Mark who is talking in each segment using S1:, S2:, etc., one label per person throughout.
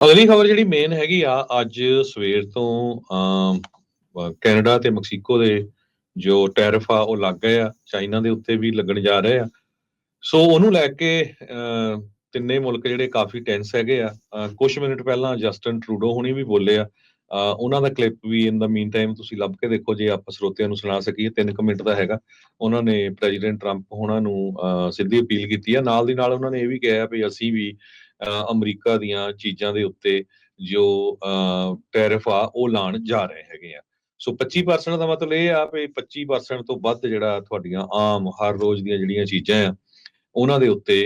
S1: ਅਗਲੀ ਖਬਰ ਜਿਹੜੀ ਮੇਨ ਹੈਗੀ ਆ ਅੱਜ ਸਵੇਰ ਤੋਂ ਕੈਨੇਡਾ ਤੇ ਮੈਕਸੀਕੋ ਦੇ ਜੋ ਟੈਰਿਫ ਆ ਉਹ ਲੱਗ ਗਏ ਆ, ਚਾਈਨਾ ਦੇ ਉੱਤੇ ਵੀ ਲੱਗਣ ਜਾ ਰਹੇ ਆ। ਸੋ ਉਹਨੂੰ ਲੈ ਕੇ ਤਿੰਨੇ ਮੁਲਕ ਜਿਹੜੇ ਕਾਫੀ ਟੈਂਸ ਹੈਗੇ ਆ। ਕੁਝ ਮਿੰਟ ਪਹਿਲਾਂ ਜਸਟਨ ਟਰੂਡੋ ਹੁਣੀ ਵੀ ਬੋਲੇ ਆ। ਉਹਨਾਂ ਦਾ ਕਲਿੱਪ ਵੀ ਇਨ ਦਾ ਮੀਨ ਟਾਈਮ ਤੁਸੀਂ ਲੱਭ ਕੇ ਦੇਖੋ, ਜੇ ਆਪਾਂ ਸਰੋਤਿਆਂ ਨੂੰ ਸੁਣਾ ਸਕੀਏ। 3 ਮਿੰਟ ਦਾ ਹੈਗਾ। ਉਹਨਾਂ ਨੇ ਪ੍ਰੈਜ਼ੀਡੈਂਟ ਟਰੰਪ ਉਹਨਾਂ ਨੂੰ ਸਿੱਧੀ ਅਪੀਲ ਕੀਤੀ ਆ। ਨਾਲ ਦੀ ਨਾਲ ਉਹਨਾਂ ਨੇ ਇਹ ਵੀ ਕਿਹਾ ਵੀ ਅਸੀਂ ਵੀ ਅਮਰੀਕਾ ਦੀਆਂ ਚੀਜ਼ਾਂ ਦੇ ਉੱਤੇ ਜੋ ਟੈਰਿਫ ਆ ਉਹ ਲਾਉਣ ਜਾ ਰਹੇ ਹੈਗੇ ਆ। ਸੋ 25% ਦਾ ਮਤਲਬ ਇਹ ਆ ਵੀ 25% ਤੋਂ ਵੱਧ ਜਿਹੜਾ ਤੁਹਾਡੀਆਂ ਆਮ ਹਰ ਰੋਜ਼ ਦੀਆਂ ਜਿਹੜੀਆਂ ਚੀਜ਼ਾਂ ਆ ਉਹਨਾਂ ਦੇ ਉੱਤੇ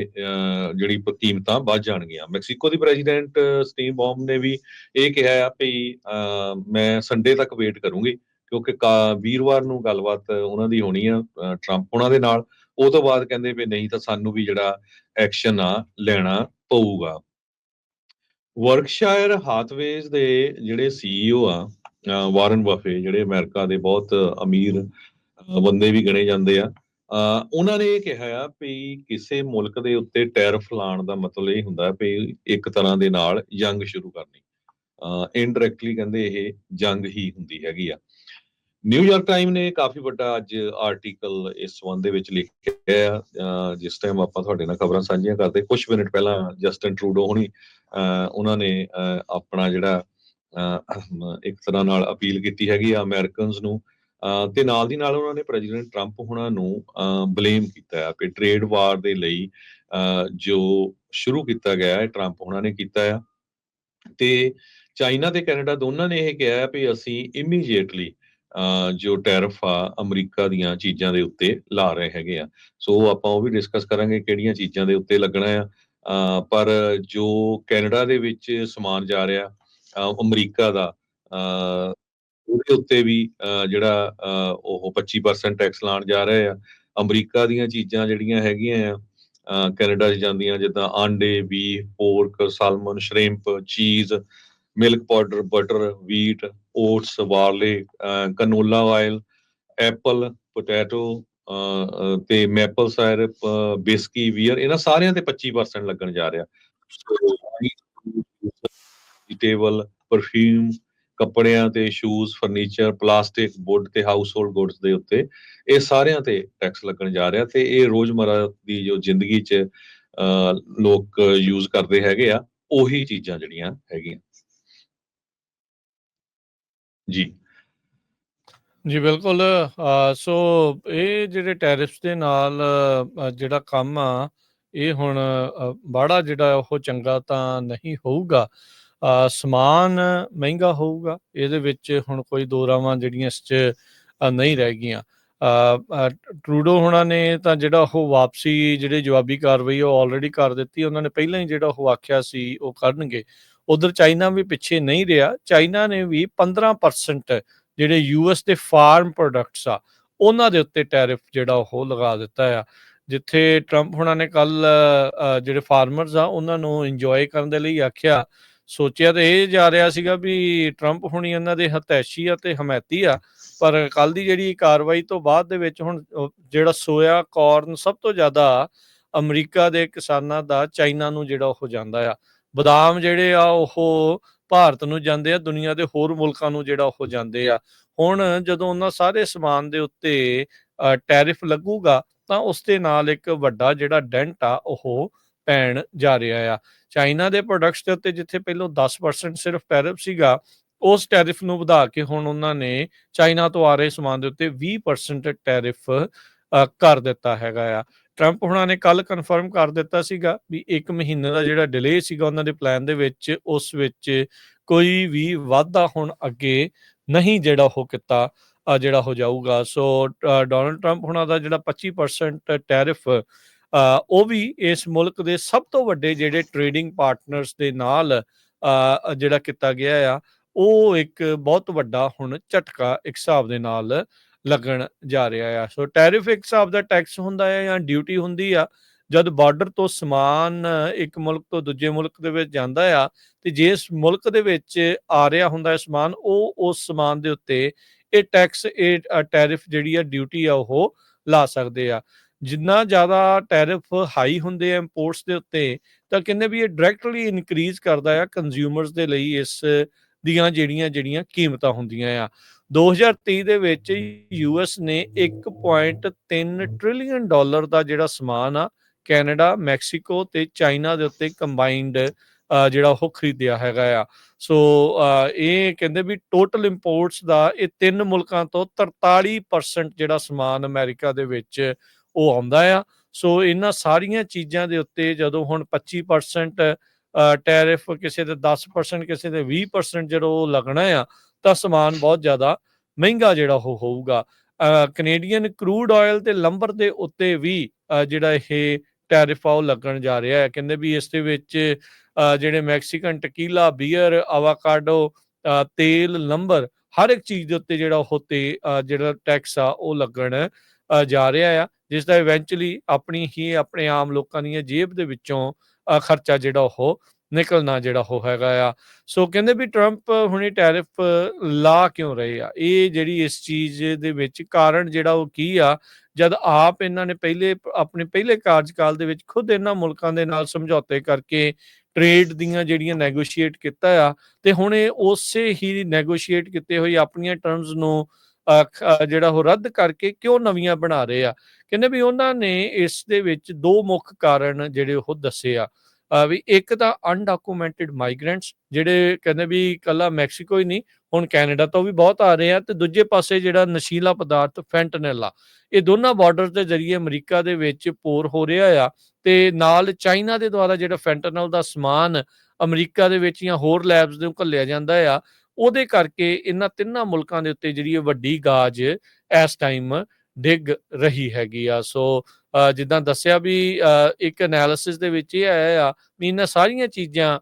S1: ਜਿਹੜੀ ਕੀਮਤਾਂ ਵੱਧ ਜਾਣਗੀਆਂ। ਮੈਕਸੀਕੋ ਦੀ ਪ੍ਰੈਜ਼ੀਡੈਂਟ ਸਟੀਵ ਬੌਮ ਨੇ ਵੀ ਇਹ ਕਿਹਾ ਆ ਵੀ ਮੈਂ ਸੰਡੇ ਤੱਕ ਵੇਟ ਕਰੂੰਗੀ, ਕਿਉਂਕਿ ਵੀਰਵਾਰ ਨੂੰ ਗੱਲਬਾਤ ਉਹਨਾਂ ਦੀ ਹੋਣੀ ਆ ਟਰੰਪ ਉਹਨਾਂ ਦੇ ਨਾਲ। ਉਹ ਤੋਂ ਬਾਅਦ ਕਹਿੰਦੇ ਵੀ ਨਹੀਂ ਤਾਂ ਸਾਨੂੰ ਵੀ ਜਿਹੜਾ ਐਕਸ਼ਨ ਆ ਲੈਣਾ ਪਊਗਾ। ਵਰਕਸ਼ਾਇਰ ਹਾਥਵੇਜ਼ ਦੇ ਜਿਹੜੇ ਸੀਈਓ ਆ ਵਾਰਨ ਬਫੇ, ਜਿਹੜੇ ਅਮਰੀਕਾ ਦੇ ਬਹੁਤ ਅਮੀਰ ਬੰਦੇ ਵੀ ਗਿਣੇ ਜਾਂਦੇ ਆ, ਉਹਨਾਂ ਨੇ ਇਹ ਕਿਹਾ ਆ ਵੀ ਕਿਸੇ ਮੁਲਕ ਦੇ ਉੱਤੇ ਟੈਰਿਫ ਲਾਉਣ ਦਾ ਮਤਲਬ ਇਹ ਹੁੰਦਾ ਵੀ ਇੱਕ ਤਰ੍ਹਾਂ ਦੇ ਨਾਲ ਜੰਗ ਸ਼ੁਰੂ ਕਰਨੀ। ਇਨਡਾਇਰੈਕਟਲੀ ਕਹਿੰਦੇ ਇਹ ਜੰਗ ਹੀ ਹੁੰਦੀ ਹੈਗੀ ਆ। ਨਿਊਯਾਰਕ ਟਾਈਮ ਨੇ ਕਾਫੀ ਵੱਡਾ ਅੱਜ ਆਰਟੀਕਲ ਇਸ ਸੰਬੰਧ ਦੇ ਵਿੱਚ ਲਿਖਿਆ ਆ। ਜਿਸ ਟਾਈਮ ਆਪਾਂ ਤੁਹਾਡੇ ਨਾਲ ਖਬਰਾਂ ਸਾਂਝੀਆਂ ਕਰਦੇ, ਕੁਝ ਮਿੰਟ ਪਹਿਲਾਂ ਜਸਟਨ ਟਰੂਡੋ ਹੁਣੀ ਉਹਨਾਂ ਨੇ ਆਪਣਾ ਜਿਹੜਾ ਇੱਕ ਤਰ੍ਹਾਂ ਨਾਲ ਅਪੀਲ ਕੀਤੀ ਹੈਗੀ ਆ ਅਮਰੀਕਨਸ ਨੂੰ, ਤੇ ਨਾਲ ਦੀ ਨਾਲ ਉਹਨਾਂ ਨੇ ਪ੍ਰੈਜ਼ੀਡੈਂਟ ਟਰੰਪ ਹੁਣਾਂ ਨੂੰ ਬਲੇਮ ਕੀਤਾ ਆ ਕਿ ਟ੍ਰੇਡ ਵਾਰ ਦੇ ਲਈ ਜੋ ਸ਼ੁਰੂ ਕੀਤਾ ਗਿਆ ਹੈ ਟਰੰਪ ਹੁਣਾਂ ਨੇ ਕੀਤਾ ਆ। ਤੇ ਚਾਈਨਾ ਤੇ ਕੈਨੇਡਾ ਦੋਨਾਂ ਨੇ ਇਹ ਕਿਹਾ ਵੀ ਅਸੀਂ ਇਮੀਡੀਏਟਲੀ ਜੋ ਟੈਰਿਫ ਆ ਅਮਰੀਕਾ ਦੀਆਂ ਚੀਜ਼ਾਂ ਦੇ ਉੱਤੇ ਲਾ ਰਹੇ ਹੈਗੇ ਆ। ਸੋ ਆਪਾਂ ਉਹ ਵੀ ਡਿਸਕਸ ਕਰਾਂਗੇ ਕਿਹੜੀਆਂ ਚੀਜ਼ਾਂ ਦੇ ਉੱਤੇ ਲੱਗਣਾ ਆ। ਪਰ ਜੋ ਕੈਨੇਡਾ ਦੇ ਵਿੱਚ ਸਮਾਨ ਜਾ ਰਿਹਾ ਅਮਰੀਕਾ ਦਾ, ਉਹਦੇ ਉੱਤੇ ਵੀ ਜਿਹੜਾ ਉਹ 25% ਟੈਕਸ ਲਾਉਣ ਜਾ ਰਹੇ ਆ। ਅਮਰੀਕਾ ਦੀਆਂ ਚੀਜ਼ਾਂ ਜਿਹੜੀਆਂ ਹੈਗੀਆਂ ਆ ਕੈਨੇਡਾ 'ਚ ਜਾਂਦੀਆਂ, ਜਿੱਦਾਂ ਆਂਡੇ, beef, pork, salmon, shrimp, cheese, milk powder, butter, wheat, oats, barley, canola oil, apple, potato ਤੇ ਮੈਪਲ ਸਾਇਰਪ, ਬਿਸਕੀ, ਵੀਅਰ, ਇਹਨਾਂ ਸਾਰਿਆਂ ਤੇ 25% ਲੱਗਣ ਜਾ ਰਿਹਾ। ਵੈਜੀਟੇਬਲ, ਪਰਫਿਊਮ, ਕੱਪੜਿਆਂ ਤੇ, ਸ਼ੂਜ਼, ਫਰਨੀਚਰ, ਪਲਾਸਟਿਕ, ਵੁੱਡ ਤੇ ਹਾਊਸ ਹੋਲਡ ਗੁੱਡਸ ਦੇ ਉੱਤੇ ਇਹ ਸਾਰਿਆਂ ਤੇ ਟੈਕਸ ਲੱਗਣ ਜਾ ਰਿਹਾ। ਤੇ ਇਹ ਰੋਜ਼ਮਰਾ ਦੀ ਜੋ ਜ਼ਿੰਦਗੀ 'ਚ ਲੋਕ ਯੂਜ਼ ਕਰਦੇ ਹੈਗੇ ਆ, ਉਹੀ ਚੀਜ਼ਾਂ ਜਿਹੜੀਆਂ ਹੈਗੀਆਂ ਜੀ।
S2: ਜੀ ਬਿਲਕੁਲ। ਸੋ ਇਹ ਜਿਹੜੇ ਟੈਰਿਫਸ ਦੇ ਨਾਲ ਜਿਹੜਾ ਕੰਮ ਆ, ਇਹ ਹੁਣ ਬਾੜਾ ਜਿਹੜਾ ਉਹ ਚੰਗਾ ਤਾਂ ਨਹੀਂ ਹੋਊਗਾ। ਸਮਾਨ ਮਹਿੰਗਾ ਹੋਊਗਾ, ਇਹਦੇ ਵਿੱਚ ਹੁਣ ਕੋਈ ਦੋ ਰਾਵਾਂ ਜਿਹੜੀਆਂ ਇਸ 'ਚ ਨਹੀਂ ਰਹਿ ਗਈਆਂ। ਟਰੂਡੋ ਹੋਣਾ ਨੇ ਤਾਂ ਜਿਹੜਾ ਉਹ ਵਾਪਸੀ ਜਿਹੜੀ ਜਵਾਬੀ ਕਾਰਵਾਈ ਉਹ ਆਲਰੇਡੀ ਕਰ ਦਿੱਤੀ। ਉਹਨਾਂ ਨੇ ਪਹਿਲਾਂ ਹੀ ਜਿਹੜਾ ਉਹ ਆਖਿਆ ਸੀ ਉਹ ਕਰਨਗੇ। ਉਧਰ ਚਾਈਨਾ ਵੀ ਪਿੱਛੇ ਨਹੀਂ ਰਿਹਾ। ਚਾਈਨਾ ਨੇ ਵੀ 15% ਜਿਹੜੇ ਯੂਐਸ ਦੇ ਫਾਰਮ ਪ੍ਰੋਡਕਟਸ ਆ ਉਹਨਾਂ ਦੇ ਉੱਤੇ ਟੈਰਿਫ ਜਿਹੜਾ ਉਹ ਲਗਾ ਦਿੱਤਾ ਆ। ਜਿੱਥੇ ਟਰੰਪ ਹੁਣਾਂ ਨੇ ਕੱਲ ਜਿਹੜੇ ਫਾਰਮਰਸ ਆ ਉਹਨਾਂ ਨੂੰ ਇੰਜੋਏ ਕਰਨ ਦੇ ਲਈ ਆਖਿਆ, ਸੋਚਿਆ ਤਾਂ ਇਹ ਜਾ ਰਿਹਾ ਸੀਗਾ ਵੀ ਟਰੰਪ ਹੁਣੀ ਇਹਨਾਂ ਦੇ ਹਤੈਸ਼ੀ ਆ ਤੇ ਹਮੈਤੀ ਆ। ਪਰ ਕੱਲ ਦੀ ਜਿਹੜੀ ਕਾਰਵਾਈ ਤੋਂ ਬਾਅਦ ਦੇ ਵਿੱਚ ਹੁਣ ਜਿਹੜਾ ਸੋਇਆ ਕਾਰਨ ਸਭ ਤੋਂ ਜ਼ਿਆਦਾ ਅਮਰੀਕਾ ਦੇ ਕਿਸਾਨਾਂ ਦਾ ਚਾਈਨਾ ਨੂੰ ਜਿਹੜਾ ਉਹ ਜਾਂਦਾ ਆ। ਬਦਾਮ ਜਿਹੜੇ ਆ ਉਹ ਭਾਰਤ ਨੂੰ ਜਾਂਦੇ ਆ, ਦੁਨੀਆ ਦੇ ਹੋਰ ਮੁਲਕਾਂ ਨੂੰ ਜਿਹੜਾ ਉਹ ਜਾਂਦੇ ਆ। ਹੁਣ ਜਦੋਂ ਉਹਨਾਂ ਸਾਰੇ ਸਮਾਨ ਦੇ ਉੱਤੇ ਟੈਰਿਫ ਲੱਗੂਗਾ ਤਾਂ ਉਸ ਦੇ ਨਾਲ ਇੱਕ ਵੱਡਾ ਜਿਹੜਾ ਡੈਂਟ ਆ ਉਹ ਪੈਣ ਜਾ ਰਿਹਾ ਆ। ਚਾਈਨਾ ਦੇ ਪ੍ਰੋਡਕਟਸ ਦੇ ਉੱਤੇ ਜਿੱਥੇ ਪਹਿਲਾਂ 10% ਸਿਰਫ ਟੈਰਿਫ ਸੀਗਾ, ਉਸ ਟੈਰਿਫ ਨੂੰ ਵਧਾ ਕੇ ਹੁਣ ਉਹਨਾਂ ਨੇ ਚਾਈਨਾ ਤੋਂ ਆ ਰਹੇ ਸਮਾਨ ਦੇ ਉੱਤੇ 20% ਟੈਰਿਫ ਕਰ ਦਿੱਤਾ ਹੈਗਾ ਆ। ਟਰੰਪ ਹੁਣਾਂ ਨੇ ਕੱਲ ਕਨਫਰਮ ਕਰ ਦਿੱਤਾ ਸੀਗਾ ਵੀ 1 ਮਹੀਨੇ ਦਾ ਜਿਹੜਾ ਡਿਲੇ ਸੀਗਾ ਉਹਨਾਂ ਦੇ ਪਲਾਨ ਦੇ ਵਿੱਚ, ਉਸ ਵਿੱਚ ਕੋਈ ਵੀ ਵਾਧਾ ਹੁਣ ਅੱਗੇ ਨਹੀਂ ਜਿਹੜਾ ਉਹ ਕੀਤਾ ਜਿਹੜਾ ਹੋ ਜਾਊਗਾ। ਸੋ ਡੋਨਲਡ ਟਰੰਪ ਹੁਣਾਂ ਦਾ ਜਿਹੜਾ 25% ਟੈਰਿਫ ਉਹ ਵੀ ਇਸ ਮੁਲਕ ਦੇ ਸਭ ਤੋਂ ਵੱਡੇ ਜਿਹੜੇ ਟ੍ਰੇਡਿੰਗ ਪਾਰਟਨਰਸ ਦੇ ਨਾਲ ਜਿਹੜਾ ਕੀਤਾ ਗਿਆ ਆ, ਉਹ ਇੱਕ ਬਹੁਤ ਵੱਡਾ ਹੁਣ ਝਟਕਾ ਇੱਕ ਹਿਸਾਬ ਦੇ ਨਾਲ ਲੱਗਣ ਜਾ ਰਿਹਾ ਆ। ਸੋ ਟੈਰਿਫ ਇੱਕ ਹਿਸਾਬ ਦਾ ਟੈਕਸ ਹੁੰਦਾ ਹੈ ਜਾਂ ਡਿਊਟੀ ਹੁੰਦੀ ਆ। ਜਦ ਬਾਰਡਰ ਤੋਂ ਸਮਾਨ ਇੱਕ ਮੁਲਕ ਤੋਂ ਦੂਜੇ ਮੁਲਕ ਦੇ ਵਿੱਚ ਜਾਂਦਾ ਆ, ਤੇ ਜਿਸ ਮੁਲਕ ਦੇ ਵਿੱਚ ਆ ਰਿਹਾ ਹੁੰਦਾ ਹੈ ਸਮਾਨ, ਉਹ ਉਸ ਸਮਾਨ ਦੇ ਉੱਤੇ ਇਹ ਟੈਕਸ, ਇਹ ਟੈਰਿਫ ਜਿਹੜੀ ਆ, ਡਿਊਟੀ ਆ, ਉਹ ਲਾ ਸਕਦੇ ਆ। ਜਿੰਨਾ ਜ਼ਿਆਦਾ ਟੈਰਿਫ ਹਾਈ ਹੁੰਦੇ ਆ ਇੰਪੋਰਟਸ ਦੇ ਉੱਤੇ, ਤਾਂ ਕਹਿੰਦੇ ਵੀ ਇਹ ਡਾਇਰੈਕਟਲੀ ਇਨਕਰੀਜ਼ ਕਰਦਾ ਆ ਕੰਜ਼ਿਊਮਰਸ ਦੇ ਲਈ ਇਸ ਦੀਆਂ ਜਿਹੜੀਆਂ ਕੀਮਤਾਂ ਹੁੰਦੀਆਂ ਆ। 2023 ਦੇ ਵਿੱਚ ਯੂਐਸ ਨੇ 1.3 ਟ੍ਰਿਲੀਅਨ ਡਾਲਰ ਦਾ ਜਿਹੜਾ ਸਮਾਨ ਆ ਕੈਨੇਡਾ, ਮੈਕਸੀਕੋ ਤੇ ਚਾਈਨਾ ਦੇ ਉੱਤੇ ਕੰਬਾਈਨਡ ਜਿਹੜਾ ਉਹ ਖਰੀਦਿਆ ਹੈਗਾ ਆ। ਸੋ ਇਹ ਕਹਿੰਦੇ ਵੀ ਟੋਟਲ ਇੰਪੋਰਟਸ ਦਾ ਇਹ 3 ਮੁਲਕਾਂ ਤੋਂ 43% ਜਿਹੜਾ ਸਮਾਨ ਅਮਰੀਕਾ ਦੇ ਵਿੱਚ ਉਹ ਆਉਂਦਾ ਆ। ਸੋ ਇਹਨਾਂ ਸਾਰੀਆਂ ਚੀਜ਼ਾਂ ਦੇ ਉੱਤੇ ਜਦੋਂ ਹੁਣ 25% ਟੈਰਿਫ, ਕਿਸੇ ਦੇ 10%, ਕਿਸੇ ਦੇ 20% ਜਦੋਂ ਉਹ ਲੱਗਣਾ ਆ, ਤਾਂ ਸਮਾਨ ਬਹੁਤ ਜ਼ਿਆਦਾ ਮਹਿੰਗਾ ਜਿਹੜਾ ਉਹ ਹੋਊਗਾ। ਕੈਨੇਡੀਅਨ ਕਰੂਡ ਆਇਲ ਤੇ ਲੰਬਰ ਦੇ ਉੱਤੇ ਵੀ ਜਿਹੜਾ ਇਹ ਟੈਰਿਫ ਆ ਉਹ ਲੱਗਣ ਜਾ ਰਿਹਾ ਹੈ। ਕਹਿੰਦੇ ਵੀ ਇਸ ਦੇ ਵਿੱਚ ਜਿਹੜੇ ਮੈਕਸੀਕਨ ਟਕੀਲਾ, ਬੀਅਰ, ਆਵਾਕਾਡੋ, ਤੇਲ, ਲੰਬਰ, ਹਰ ਇੱਕ ਚੀਜ਼ ਦੇ ਉੱਤੇ ਜਿਹੜਾ ਉਹ ਜਿਹੜਾ ਟੈਕਸ ਆ ਉਹ ਲੱਗਣ ਜਾ ਰਿਹਾ ਆ, ਜਿਸ ਦਾ ਇਵੈਂਚੁਅਲੀ ਆਪਣੇ ਆਮ ਲੋਕਾਂ ਦੀਆਂ ਜੇਬ ਦੇ ਵਿੱਚੋਂ ਖਰਚਾ ਜਿਹੜਾ ਉਹ ਨਿਕਲਣਾ ਜਿਹੜਾ ਉਹ ਹੈਗਾ ਆ। ਸੋ ਕਹਿੰਦੇ ਵੀ ਟਰੰਪ ਹੁਣੇ ਟੈਰਿਫ ਲਾ ਕਿਉਂ ਰਹੇ ਆ, ਇਹ ਜਿਹੜੀ ਇਸ ਚੀਜ਼ ਦੇ ਵਿੱਚ ਕਾਰਨ ਜਿਹੜਾ ਉਹ ਕੀ ਆ, ਜਦ ਆਪ ਇਹਨਾਂ ਨੇ ਆਪਣੇ ਪਹਿਲੇ ਕਾਰਜਕਾਲ ਦੇ ਵਿੱਚ ਖੁਦ ਇਹਨਾਂ ਮੁਲਕਾਂ ਦੇ ਨਾਲ ਸਮਝੌਤੇ ਕਰਕੇ ਟ੍ਰੇਡ ਦੀਆਂ ਜਿਹੜੀਆਂ ਨੈਗੋਸ਼ੀਏਟ ਕੀਤਾ ਆ, ਤੇ ਹੁਣ ਇਹ ਉਸੇ ਹੀ ਨੈਗੋਸ਼ੀਏਟ ਕੀਤੇ ਹੋਏ ਆਪਣੀਆਂ ਟਰਮਸ ਨੂੰ ਜਿਹੜਾ ਉਹ ਰੱਦ ਕਰਕੇ ਕਿਉਂ ਨਵੀਆਂ ਬਣਾ ਰਹੇ ਆ। ਕਹਿੰਦੇ ਵੀ ਉਹਨਾਂ ਨੇ ਇਸ ਦੇ ਵਿੱਚ 2 ਮੁੱਖ ਕਾਰਨ ਜਿਹੜੇ ਉਹ ਦੱਸੇ ਆ। ਵੀ ਇੱਕ ਤਾਂ ਅਨਡਾਕੂਮੈਂਟਡ ਮਾਈਗ੍ਰੈਂਟਸ, ਜਿਹੜੇ ਕਹਿੰਦੇ ਵੀ ਇਕੱਲਾ ਮੈਕਸੀਕੋ ਹੀ ਨਹੀਂ, ਹੁਣ ਕੈਨੇਡਾ ਤੋਂ ਵੀ ਬਹੁਤ ਆ ਰਹੇ ਆ, ਤੇ ਦੂਜੇ ਪਾਸੇ ਜਿਹੜਾ ਨਸ਼ੀਲਾ ਪਦਾਰਥ ਫੈਂਟਨਲ ਆ, ਇਹ ਦੋਨਾਂ ਬਾਰਡਰ ਦੇ ਜ਼ਰੀਏ ਅਮਰੀਕਾ ਦੇ ਵਿੱਚ ਪੋਰ ਹੋ ਰਿਹਾ ਆ, ਤੇ ਨਾਲ ਚਾਈਨਾ ਦੇ ਦੁਆਰਾ ਜਿਹੜਾ ਫੈਂਟਨਲ ਦਾ ਸਮਾਨ ਅਮਰੀਕਾ ਦੇ ਵਿੱਚ ਜਾਂ ਹੋਰ ਲੈਬਸ ਦੇ ਘੱਲਿਆ ਜਾਂਦਾ ਆ, ਉਹਦੇ ਕਰਕੇ ਇਹਨਾਂ 3 ਮੁਲਕਾਂ ਦੇ ਉੱਤੇ ਜਿਹੜੀ ਵੱਡੀ ਗਾਜ ਇਸ ਟਾਈਮ ਡਿੱਗ ਰਹੀ ਹੈਗੀ ਆ। ਸੋ ਜਿੱਦਾਂ ਦੱਸਿਆ ਵੀ ਇੱਕ ਐਨਾਲਿਸਿਸ ਦੇ ਵਿੱਚ ਇਹ ਆਇਆ ਆ ਵੀ ਇਹਨਾਂ ਸਾਰੀਆਂ ਚੀਜ਼ਾਂ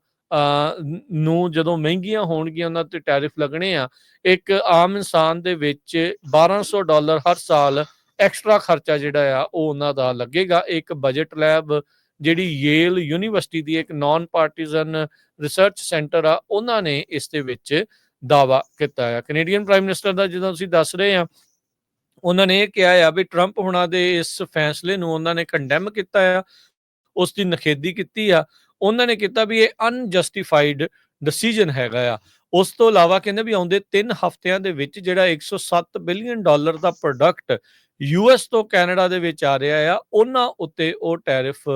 S2: ਨੂੰ ਜਦੋਂ ਮਹਿੰਗੀਆਂ ਹੋਣਗੀਆਂ, ਉਹਨਾਂ ਤੇ ਟੈਰਿਫ ਲੱਗਣੇ ਆ, ਇੱਕ ਆਮ ਇਨਸਾਨ ਦੇ ਵਿੱਚ $1200 ਹਰ ਸਾਲ ਐਕਸਟਰਾ ਖਰਚਾ ਜਿਹੜਾ ਆ ਉਹ ਉਹਨਾਂ ਦਾ ਲੱਗੇਗਾ। ਇੱਕ ਬਜਟ ਲੈਬ ਜਿਹੜੀ ਯੇਲ ਯੂਨੀਵਰਸਿਟੀ ਦੀ ਇੱਕ ਨਾਨ ਪਾਰਟੀਜ਼ਨ ਰਿਸਰਚ ਸੈਂਟਰ ਆ, ਉਹਨਾਂ ਨੇ ਇਸ ਦੇ ਵਿੱਚ ਦਾਅਵਾ ਕੀਤਾ ਆ। ਕੈਨੇਡੀਅਨ ਪ੍ਰਾਈਮ ਮਿਨਿਸਟਰ ਦਾ ਜਦੋਂ ਅਸੀਂ ਦੱਸ ਰਹੇ ਹਾਂ, ਉਹਨਾਂ ਨੇ ਇਹ ਕਿਹਾ ਆ ਵੀ ਟਰੰਪ ਹੁਣਾਂ ਦੇ ਇਸ ਫੈਸਲੇ ਨੂੰ ਉਹਨਾਂ ਨੇ ਕੰਡੈਮ ਕੀਤਾ ਆ, ਉਸ ਦੀ ਨਿਖੇਧੀ ਕੀਤੀ ਆ। ਉਹਨਾਂ ਨੇ ਕੀਤਾ ਵੀ ਇਹ ਅਨਜਸਟੀਫਾਈਡ ਡਿਸੀਜਨ ਹੈਗਾ ਆ। ਉਸ ਤੋਂ ਇਲਾਵਾ ਕਹਿੰਦੇ ਵੀ ਆਉਂਦੇ 3 ਹਫ਼ਤਿਆਂ ਦੇ ਵਿੱਚ ਜਿਹੜਾ $107 ਬਿਲੀਅਨ ਦਾ ਪ੍ਰੋਡਕਟ ਯੂਐਸ ਤੋਂ ਕੈਨੇਡਾ ਦੇ ਵਿੱਚ ਆ ਰਿਹਾ ਆ, ਉਹਨਾਂ ਉੱਤੇ ਉਹ ਟੈਰਿਫ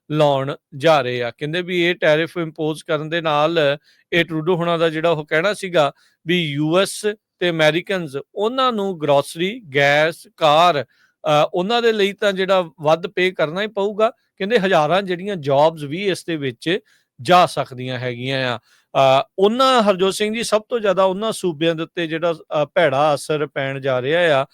S2: ਲਾਉਣ ਜਾ ਰਹੇ ਆ। ਕਹਿੰਦੇ ਵੀ ਇਹ ਟੈਰਿਫ ਇੰਪੋਜ਼ ਕਰਨ ਦੇ ਨਾਲ ਇਹ ਟਰੂਡੋ ਹੁਣਾਂ ਦਾ ਜਿਹੜਾ ਉਹ ਕਹਿਣਾ ਸੀਗਾ ਵੀ ਯੂਐਸ ਤੇ ਅਮਰੀਕਨਸ ਉਹਨਾਂ ਨੂੰ ਗਰੋਸਰੀ, ਗੈਸ, ਕਾਰ ਉਹਨਾਂ ਦੇ ਲਈ ਤਾਂ ਜਿਹੜਾ ਵੱਧ ਪੇ ਕਰਨਾ ਹੀ ਪਊਗਾ। ਕਹਿੰਦੇ ਹਜ਼ਾਰਾਂ ਜਿਹੜੀਆਂ ਜੌਬਸ ਵੀ ਇਸ ਦੇ ਵਿੱਚ ਜਾ ਸਕਦੀਆਂ ਹੈਗੀਆਂ ਆ। ਉਹਨਾਂ ਹਰਜੋਤ ਸਿੰਘ ਜੀ, ਸਭ ਤੋਂ ਜ਼ਿਆਦਾ ਉਹਨਾਂ ਸੂਬਿਆਂ ਦੇ ਉੱਤੇ ਜਿਹੜਾ ਭੈੜਾ ਅਸਰ ਪੈਣ ਜਾ ਰਿਹਾ ਆ,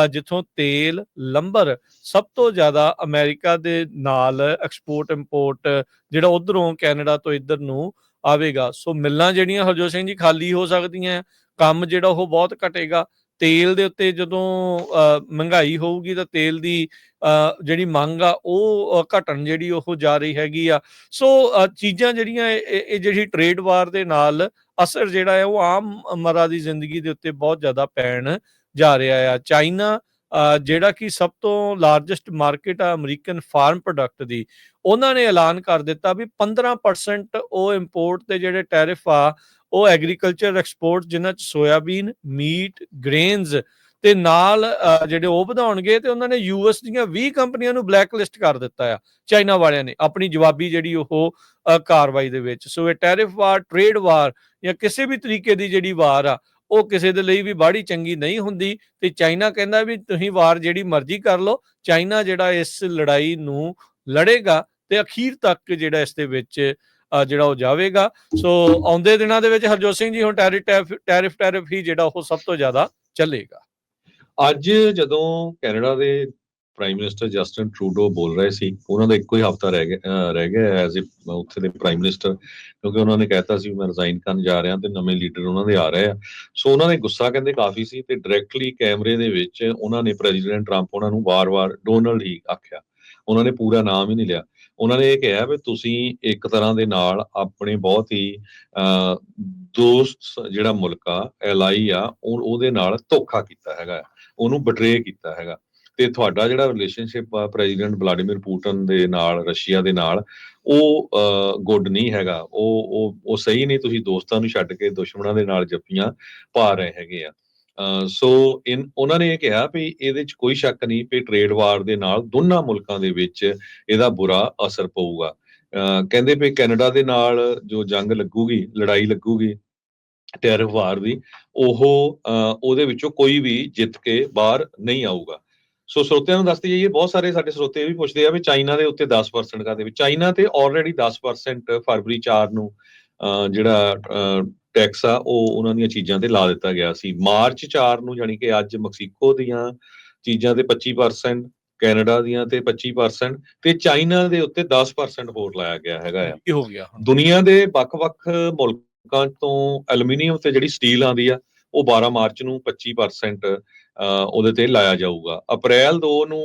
S2: ਜਿੱਥੋਂ ਤੇਲ, ਲੰਬਰ ਸਭ ਤੋਂ ਜ਼ਿਆਦਾ ਅਮਰੀਕਾ ਦੇ ਨਾਲ ਐਕਸਪੋਰਟ ਇੰਪੋਰਟ ਜਿਹੜਾ ਉਧਰੋਂ ਕੈਨੇਡਾ ਤੋਂ ਇੱਧਰ ਨੂੰ ਆਵੇਗਾ। ਸੋ ਮਿੱਲਾਂ ਜਿਹੜੀਆਂ ਹਰਜੋਤ ਸਿੰਘ ਜੀ ਖਾਲੀ ਹੋ ਸਕਦੀਆਂ, ਕੰਮ ਜਿਹੜਾ ਉਹ ਬਹੁਤ ਘਟੇਗਾ। ਤੇਲ ਦੇ ਉੱਤੇ ਜਦੋਂ ਮਹਿੰਗਾਈ ਹੋਊਗੀ ਤਾਂ ਤੇਲ ਦੀ ਜਿਹੜੀ ਮੰਗ ਆ ਉਹ ਘਟਣ ਜਿਹੜੀ ਉਹ ਜਾ ਰਹੀ ਹੈਗੀ ਆ। ਸੋ ਚੀਜ਼ਾਂ ਜਿਹੜੀਆਂ ਇਹ ਜਿਹੜੀ ਟ੍ਰੇਡ ਵਾਰ ਦੇ ਨਾਲ ਅਸਰ ਜਿਹੜਾ ਹੈ ਉਹ ਆਮ ਮਰਾ ਦੀ ਜ਼ਿੰਦਗੀ ਦੇ ਉੱਤੇ ਬਹੁਤ ਜ਼ਿਆਦਾ ਪੈਣ ਜਾ ਰਿਹਾ ਆ। ਚਾਈਨਾ ਜਿਹੜਾ ਕਿ ਸਭ ਤੋਂ ਲਾਰਜੈਸਟ ਮਾਰਕੀਟ ਆ ਅਮਰੀਕਨ ਫਾਰਮ ਪ੍ਰੋਡਕਟ ਦੀ, ਉਹਨਾਂ ਨੇ ਐਲਾਨ ਕਰ ਦਿੱਤਾ ਵੀ 15% ਉਹ ਇੰਪੋਰਟ ਤੇ ਜਿਹੜੇ ਟੈਰਿਫ ਆ ਉਹ ਐਗਰੀਕਲਚਰ ਐਕਸਪੋਰਟ, ਜਿਨ੍ਹਾਂ 'ਚ ਸੋਇਆਬੀਨ, ਮੀਟ, ਗ੍ਰੇਨਸ ਤੇ ਨਾਲ ਜਿਹੜੇ ਉਹ ਵਧਾਉਣਗੇ। ਤੇ ਉਹਨਾਂ ਨੇ ਯੂਐਸ ਦੀਆਂ 20 ਕੰਪਨੀਆਂ ਨੂੰ ਬਲੈਕ ਲਿਸਟ ਕਰ ਦਿੱਤਾ ਆ ਚਾਈਨਾ ਵਾਲਿਆਂ ਨੇ, ਆਪਣੀ ਜਵਾਬੀ ਜਿਹੜੀ ਉਹ ਕਾਰਵਾਈ ਦੇ ਵਿੱਚ। ਸੋ ਇਹ ਟੈਰਿਫ ਵਾਰ, ਟ੍ਰੇਡ ਵਾਰ ਜਾਂ ਕਿਸੇ ਵੀ ਤਰੀਕੇ ਦੀ ਜਿਹੜੀ ਵਾਰ ਆ, ਉਹ ਕਿਸੇ ਦੇ ਲਈ ਵੀ ਬਾਹਲੀ ਚੰਗੀ ਨਹੀਂ ਹੁੰਦੀ। ਤੇ ਚਾਈਨਾ ਕਹਿੰਦਾ ਵੀ ਤੁਸੀਂ ਵਾਰ ਜਿਹੜੀ ਮਰਜ਼ੀ ਕਰ ਲਓ, ਚਾਈਨਾ ਜਿਹੜਾ ਇਸ ਲੜਾਈ ਨੂੰ ਲੜੇਗਾ ਤੇ ਅਖੀਰ ਤੱਕ ਜਿਹੜਾ ਇਸ ਦੇ ਵਿੱਚ ਜਿਹੜਾ ਉਹ ਜਾਵੇਗਾ। ਸੋ ਆਉਂਦੇ ਦਿਨਾਂ ਦੇ ਵਿੱਚ ਹਰਜੋਤ ਸਿੰਘ ਜੀ ਹੁਣ ਟੈਰਿਫ ਹੀ ਜਿਹੜਾ ਉਹ ਸਭ ਤੋਂ ਜ਼ਿਆਦਾ ਚੱਲੇਗਾ।
S1: ਅੱਜ ਜਦੋਂ ਕੈਨੇਡਾ ਦੇ ਪ੍ਰਾਈਮ ਮਿਨਿਸਟਰ ਜਸਟਿਨ ਟਰੂਡੋ ਬੋਲ ਰਹੇ ਸੀ, ਉਹਨਾਂ ਦਾ ਇੱਕੋ ਹੀ ਹਫ਼ਤਾ ਰਹਿ ਗਿਆ ਐਜ਼ ਉੱਥੇ ਦੇ ਪ੍ਰਾਈਮ ਮਿਨਿਸਟਰ, ਕਿਉਂਕਿ ਉਹਨਾਂ ਨੇ ਕਹਿਤਾ ਸੀ ਮੈਂ ਰਿਜ਼ਾਈਨ ਕਰਨ ਜਾ ਰਿਹਾ ਤੇ ਨਵੇਂ ਲੀਡਰ ਉਹਨਾਂ ਦੇ ਆ ਰਹੇ ਆ। ਸੋ ਉਹਨਾਂ ਨੇ ਗੁੱਸਾ ਕਹਿੰਦੇ ਕਾਫੀ ਸੀ, ਤੇ ਡਾਇਰੈਕਟਲੀ ਕੈਮਰੇ ਦੇ ਵਿੱਚ ਉਹਨਾਂ ਨੇ ਪ੍ਰੈਜ਼ੀਡੈਂਟ ਟਰੰਪ ਉਹਨਾਂ ਨੂੰ ਵਾਰ-ਵਾਰ ਡੋਨਲਡ ਹੀ ਆਖਿਆ, ਉਹਨਾਂ ਨੇ ਪੂਰਾ ਨਾਮ ਹੀ ਨਹੀਂ ਲਿਆ। ਉਹਨਾਂ ਨੇ ਇਹ ਕਿਹਾ ਵੀ ਤੁਸੀਂ ਇੱਕ ਤਰ੍ਹਾਂ ਦੇ ਨਾਲ ਆਪਣੇ ਬਹੁਤ ਹੀ ਦੋਸਤ ਜਿਹੜਾ ਮੁਲਕ ਆ, ਐਲਾਈ ਆ, ਉਹਦੇ ਨਾਲ ਧੋਖਾ ਕੀਤਾ ਹੈਗਾ, ਉਹਨੂੰ ਬਟਰੇ ਕੀਤਾ ਹੈਗਾ। ਤੇ ਤੁਹਾਡਾ ਜਿਹੜਾ ਰਿਲੇਸ਼ਨਸ਼ਿਪ ਆ ਪ੍ਰੈਜ਼ੀਡੈਂਟ ਵਲਾਡੀਮੀਰ ਪੁਟਿਨ ਦੇ ਨਾਲ, ਰਸ਼ੀਆ ਦੇ ਨਾਲ, ਉਹ ਗੁੱਡ ਨਹੀਂ ਹੈਗਾ, ਉਹ ਸਹੀ ਨਹੀਂ। ਤੁਸੀਂ ਦੋਸਤਾਂ ਨੂੰ ਛੱਡ ਕੇ ਦੁਸ਼ਮਣਾਂ ਦੇ ਨਾਲ ਜੱਫੀਆਂ ਪਾ ਰਹੇ ਹੈਗੇ ਆ। ਸੋ ਉਹਨਾਂ ਨੇ ਇਹ ਕਿਹਾ ਵੀ ਇਹਦੇ 'ਚ ਕੋਈ ਸ਼ੱਕ ਨਹੀਂ ਵੀ ਟ੍ਰੇਡ ਵਾਰ ਦੇ ਨਾਲ ਦੋਨਾਂ ਮੁਲਕਾਂ ਦੇ ਵਿੱਚ ਇਹਦਾ ਬੁਰਾ ਅਸਰ ਪਊਗਾ। ਕਹਿੰਦੇ ਵੀ ਕੈਨੇਡਾ ਦੇ ਨਾਲ ਜੋ ਜੰਗ ਲੱਗੂਗੀ, ਲੜਾਈ ਲੱਗੂਗੀ ਟੈਰਿਫ ਵਾਰ ਦੀ, ਉਹਦੇ ਵਿੱਚੋਂ ਕੋਈ ਵੀ ਜਿੱਤ ਕੇ ਬਾਹਰ ਨਹੀਂ ਆਊਗਾ। ਸੋ ਸਰੋਤਿਆਂ ਨੂੰ ਦੱਸਦੀ ਜਾਈਏ, ਬਹੁਤ ਸਾਰੇ ਸਾਡੇ ਸਰੋਤੇ ਇਹ ਵੀ ਪੁੱਛਦੇ ਆ ਵੀ ਚਾਈਨਾ ਦੇ ਉੱਤੇ 10% ਕਾਹਦੇ ਵਿੱਚ। ਚਾਈਨਾ ਤੇ ਆਲਰੇਡੀ 10% ਫਰਵਰੀ 4 ਨੂੰ ਜਿਹੜਾ ਟੈਕਸ ਆ ਉਹ ਉਹਨਾਂ ਦੀਆਂ ਚੀਜ਼ਾਂ ਤੇ ਲਾ ਦਿੱਤਾ ਗਿਆ ਸੀ। ਮਾਰਚ 4 ਨੂੰ, ਜਾਣੀ ਕਿ ਅੱਜ, ਮੈਕਸੀਕੋ ਦੀਆਂ ਚੀਜ਼ਾਂ ਤੇ 25%, ਕੈਨੇਡਾ ਦੀਆਂ ਤੇ 25% ਤੇ ਚਾਈਨਾ ਦੇ ਉੱਤੇ 10% ਹੋਰ ਲਾਇਆ ਗਿਆ ਹੈਗਾ ਆ।
S2: ਕੀ ਹੋ ਗਿਆ ਹੁਣ?
S1: ਦੁਨੀਆ ਦੇ ਵੱਖ-ਵੱਖ ਮੁਲਕਾਂ ਤੋਂ ਐਲੂਮੀਨੀਅਮ ਤੇ ਜਿਹੜੀ ਸਟੀਲ ਆਉਂਦੀ ਆ, ਉਹ 12 ਮਾਰਚ ਨੂੰ 25% ਉਹਦੇ ਤੇ ਲਾਇਆ ਜਾਊਗਾ। ਅਪ੍ਰੈਲ 2 ਨੂੰ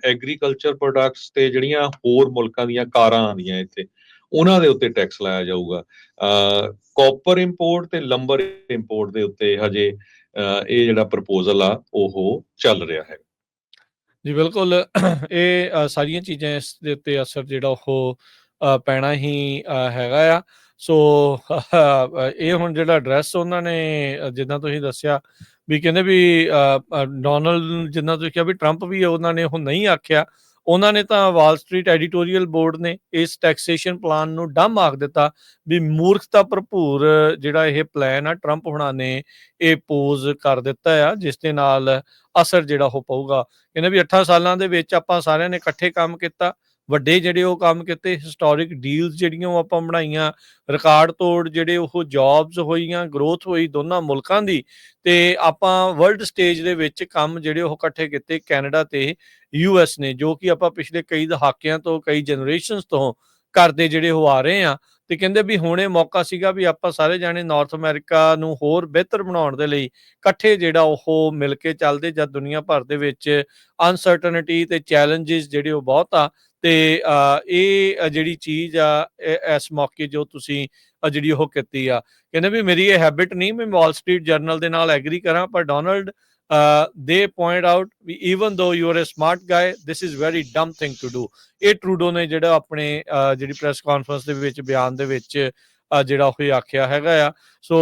S1: ਐਗਰੀਕਲਚਰ ਪ੍ਰੋਡਕਟਸ ਤੇ ਜਿਹੜੀਆਂ ਹੋਰ ਮੁਲਕਾਂ ਦੀਆਂ ਕਾਰਾਂ ਆਉਂਦੀਆਂ ਇੱਥੇ, ਉਹਨਾਂ ਦੇ ਉੱਤੇ ਟੈਕਸ ਲਾਇਆ ਜਾਊਗਾ। ਕਾਪਰ ਇੰਪੋਰਟ ਤੇ ਲੰਬਰ ਇੰਪੋਰਟ ਦੇ ਉੱਤੇ ਹਜੇ ਇਹ ਜਿਹੜਾ ਪ੍ਰਪੋਜ਼ਲ ਆ ਉਹ ਚੱਲ ਰਿਹਾ ਹੈ।
S2: ਜੀ ਬਿਲਕੁਲ, ਇਹ ਸਾਰੀਆਂ ਚੀਜ਼ਾਂ ਇਸ ਦੇ ਉੱਤੇ ਅਸਰ ਜਿਹੜਾ ਉਹ ਪੈਣਾ ਹੀ ਹੈਗਾ ਆ। ਸੋ ਇਹ ਹੁਣ ਜਿਹੜਾ ਐਡਰੈਸ ਉਹਨਾਂ ਨੇ ਜਿੱਦਾਂ ਤੁਸੀਂ ਦੱਸਿਆ ਵੀ ਕਹਿੰਦੇ ਵੀ ਡੋਨਲਡ, ਜਿੱਦਾਂ ਤੁਸੀਂ ਕਿਹਾ ਵੀ ਟਰੰਪ ਵੀ ਉਹਨਾਂ ਨੇ ਉਹ ਨਹੀਂ ਆਖਿਆ, ਉਹਨਾਂ ਨੇ ਤਾਂ ਵਾਲ ਸਟਰੀਟ ਐਡੀਟੋਰੀਅਲ ਬੋਰਡ ਨੇ ਇਸ ਟੈਕਸੇਸ਼ਨ ਪਲਾਨ ਨੂੰ ਡੰਮ ਆਖ ਦਿੱਤਾ ਵੀ ਮੂਰਖਤਾ ਭਰਪੂਰ ਜਿਹੜਾ ਇਹ ਪਲਾਨ ਆ ਟਰੰਪ ਹੁਣਾਂ ਨੇ ਇਹ ਪੋਜ਼ ਕਰ ਦਿੱਤਾ ਆ, ਜਿਸ ਦੇ ਨਾਲ ਅਸਰ ਜਿਹੜਾ ਉਹ ਪਊਗਾ। ਕਹਿੰਦੇ ਵੀ 8 ਸਾਲਾਂ ਦੇ ਵਿੱਚ ਆਪਾਂ ਸਾਰਿਆਂ ਨੇ ਇਕੱਠੇ ਕੰਮ ਕੀਤਾ, ਵੱਡੇ ਜਿਹੜੇ ਉਹ ਕੰਮ ਕੀਤੇ, ਹਿਸਟੋਰਿਕ ਡੀਲਸ ਜਿਹੜੀਆਂ ਉਹ ਆਪਾਂ ਬਣਾਈਆਂ, ਰਿਕਾਰਡ ਤੋੜ ਜਿਹੜੇ ਉਹ ਜੌਬਸ ਹੋਈਆਂ, ਗਰੋਥ ਹੋਈ ਦੋਨਾਂ ਮੁਲਕਾਂ ਦੀ, ਤੇ ਆਪਾਂ ਵਰਲਡ ਸਟੇਜ ਦੇ ਵਿੱਚ ਕੰਮ ਜਿਹੜੇ ਉਹ ਇਕੱਠੇ ਕੀਤੇ ਕੈਨੇਡਾ ਤੇ US ਨੇ, ਜੋ ਕਿ ਆਪਾਂ ਪਿਛਲੇ ਕਈ ਦਹਾਕਿਆਂ ਤੋਂ, ਕਈ ਜਨਰੇਸ਼ਨਸ ਤੋਂ ਕਰਦੇ ਜਿਹੜੇ ਉਹ ਆ ਰਹੇ ਆ। ਤੇ ਕਹਿੰਦੇ ਵੀ ਹੁਣ ਇਹ ਮੌਕਾ ਸੀਗਾ ਵੀ ਆਪਾਂ ਸਾਰੇ ਜਾਣੇ ਨਾਰਥ ਅਮਰੀਕਾ ਨੂੰ ਹੋਰ ਬਿਹਤਰ ਬਣਾਉਣ ਦੇ ਲਈ ਇਕੱਠੇ ਜਿਹੜਾ ਉਹ ਮਿਲ ਕੇ ਚੱਲਦੇ, ਜਦ ਦੁਨੀਆ ਭਰ ਦੇ ਵਿੱਚ ਅਨਸਰਟਨਟੀ ਤੇ ਚੈਲੰਜਸ ਜਿਹੜੇ ਉਹ ਬਹੁਤ ਆ। ਤੇ ਇਹ ਜਿਹੜੀ ਚੀਜ਼ ਆ ਇਸ ਮੌਕੇ ਜੋ ਤੁਸੀਂ ਜਿਹੜੀ ਉਹ ਕੀਤੀ ਆ, ਕਹਿੰਦੇ ਵੀ ਮੇਰੀ ਇਹ ਹੈਬਿਟ ਨਹੀਂ, ਮੈਂ ਵਾਲ ਸਟਰੀਟ ਜਰਨਲ ਦੇ ਨਾਲ ਐਗਰੀ ਕਰਾਂ, ਪਰ ਡੋਨਲਡ ਦੇ ਪੁਆਇੰਟ ਆਊਟ ਵੀ even though you are a smart guy, this is very dumb thing to do. ਇਹ ਟਰੂਡੋ ਨੇ ਜਿਹੜਾ ਆਪਣੇ ਜਿਹੜੀ ਪ੍ਰੈਸ ਕਾਨਫਰੰਸ ਦੇ ਵਿੱਚ ਬਿਆਨ ਦੇ ਵਿੱਚ ਜਿਹੜਾ ਉਹ ਆਖਿਆ ਹੈਗਾ ਆ। ਸੋ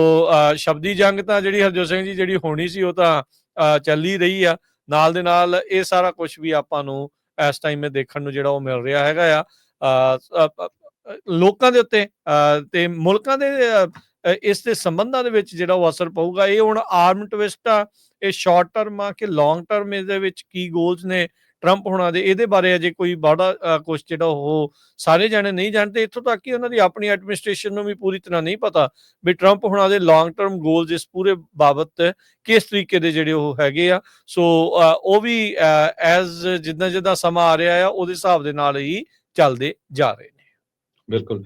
S2: ਸ਼ਬਦੀ ਜੰਗ ਤਾਂ ਜਿਹੜੀ ਹਰਜੋਤ ਸਿੰਘ ਜੀ ਜਿਹੜੀ ਹੋਣੀ ਸੀ ਉਹ ਤਾਂ ਚੱਲ ਹੀ ਰਹੀ ਆ, ਨਾਲ ਦੇ ਨਾਲ ਇਹ ਸਾਰਾ ਕੁਝ ਵੀ ਆਪਾਂ ਨੂੰ ਇਸ ਟਾਈਮ ਦੇਖਣ ਨੂੰ ਜਿਹੜਾ ਉਹ ਮਿਲ ਰਿਹਾ ਹੈਗਾ ਆ। ਲੋਕਾਂ ਦੇ ਉੱਤੇ ਤੇ ਮੁਲਕਾਂ ਦੇ ਇਸ ਦੇ ਸੰਬੰਧਾਂ ਦੇ ਵਿੱਚ ਜਿਹੜਾ ਉਹ ਅਸਰ ਪਊਗਾ। ਇਹ ਹੁਣ ਆਰਮ ਟਵਿਸਟ ਆ, ਇਹ ਸ਼ਾਰਟ ਟਰਮ ਆ ਕਿ ਲੌਂਗ ਟਰਮ, ਇਹਦੇ ਵਿੱਚ ਕੀ ਗੋਲਸ ਨੇ ਟਰੰਪ ਹੋਣਾ ਦੇ, ਇਹਦੇ ਬਾਰੇ ਅਜੇ ਕੋਈ ਬੜਾ ਕੁਛ ਜਿਹੜਾ ਉਹ ਸਾਰੇ ਜਾਣੇ ਨਹੀਂ ਜਾਣਦੇ। ਇੱਥੋਂ ਤੱਕ ਕਿ ਉਹਨਾਂ ਦੀ ਆਪਣੀ ਐਡਮਿਨਿਸਟ੍ਰੇਸ਼ਨ ਨੂੰ ਵੀ ਪੂਰੀ ਤਰ੍ਹਾਂ ਨਹੀਂ ਪਤਾ ਵੀ ਟਰੰਪ ਹੋਣਾ ਦੇ ਲੌਂਗ ਟਰਮ ਗੋਲਸ ਇਸ ਪੂਰੇ ਬਾਬਤ ਕਿਸ ਤਰੀਕੇ ਦੇ ਜਿਹੜੇ ਉਹ ਹੈਗੇ ਆ। ਸੋ ਉਹ ਵੀ ਐਜ਼ ਜਿੱਦਾਂ ਸਮਾਂ ਆ ਰਿਹਾ ਆ ਉਹਦੇ ਹਿਸਾਬ ਦੇ ਨਾਲ ਹੀ ਚੱਲਦੇ ਜਾ ਰਹੇ ਨੇ।
S1: ਬਿਲਕੁਲ।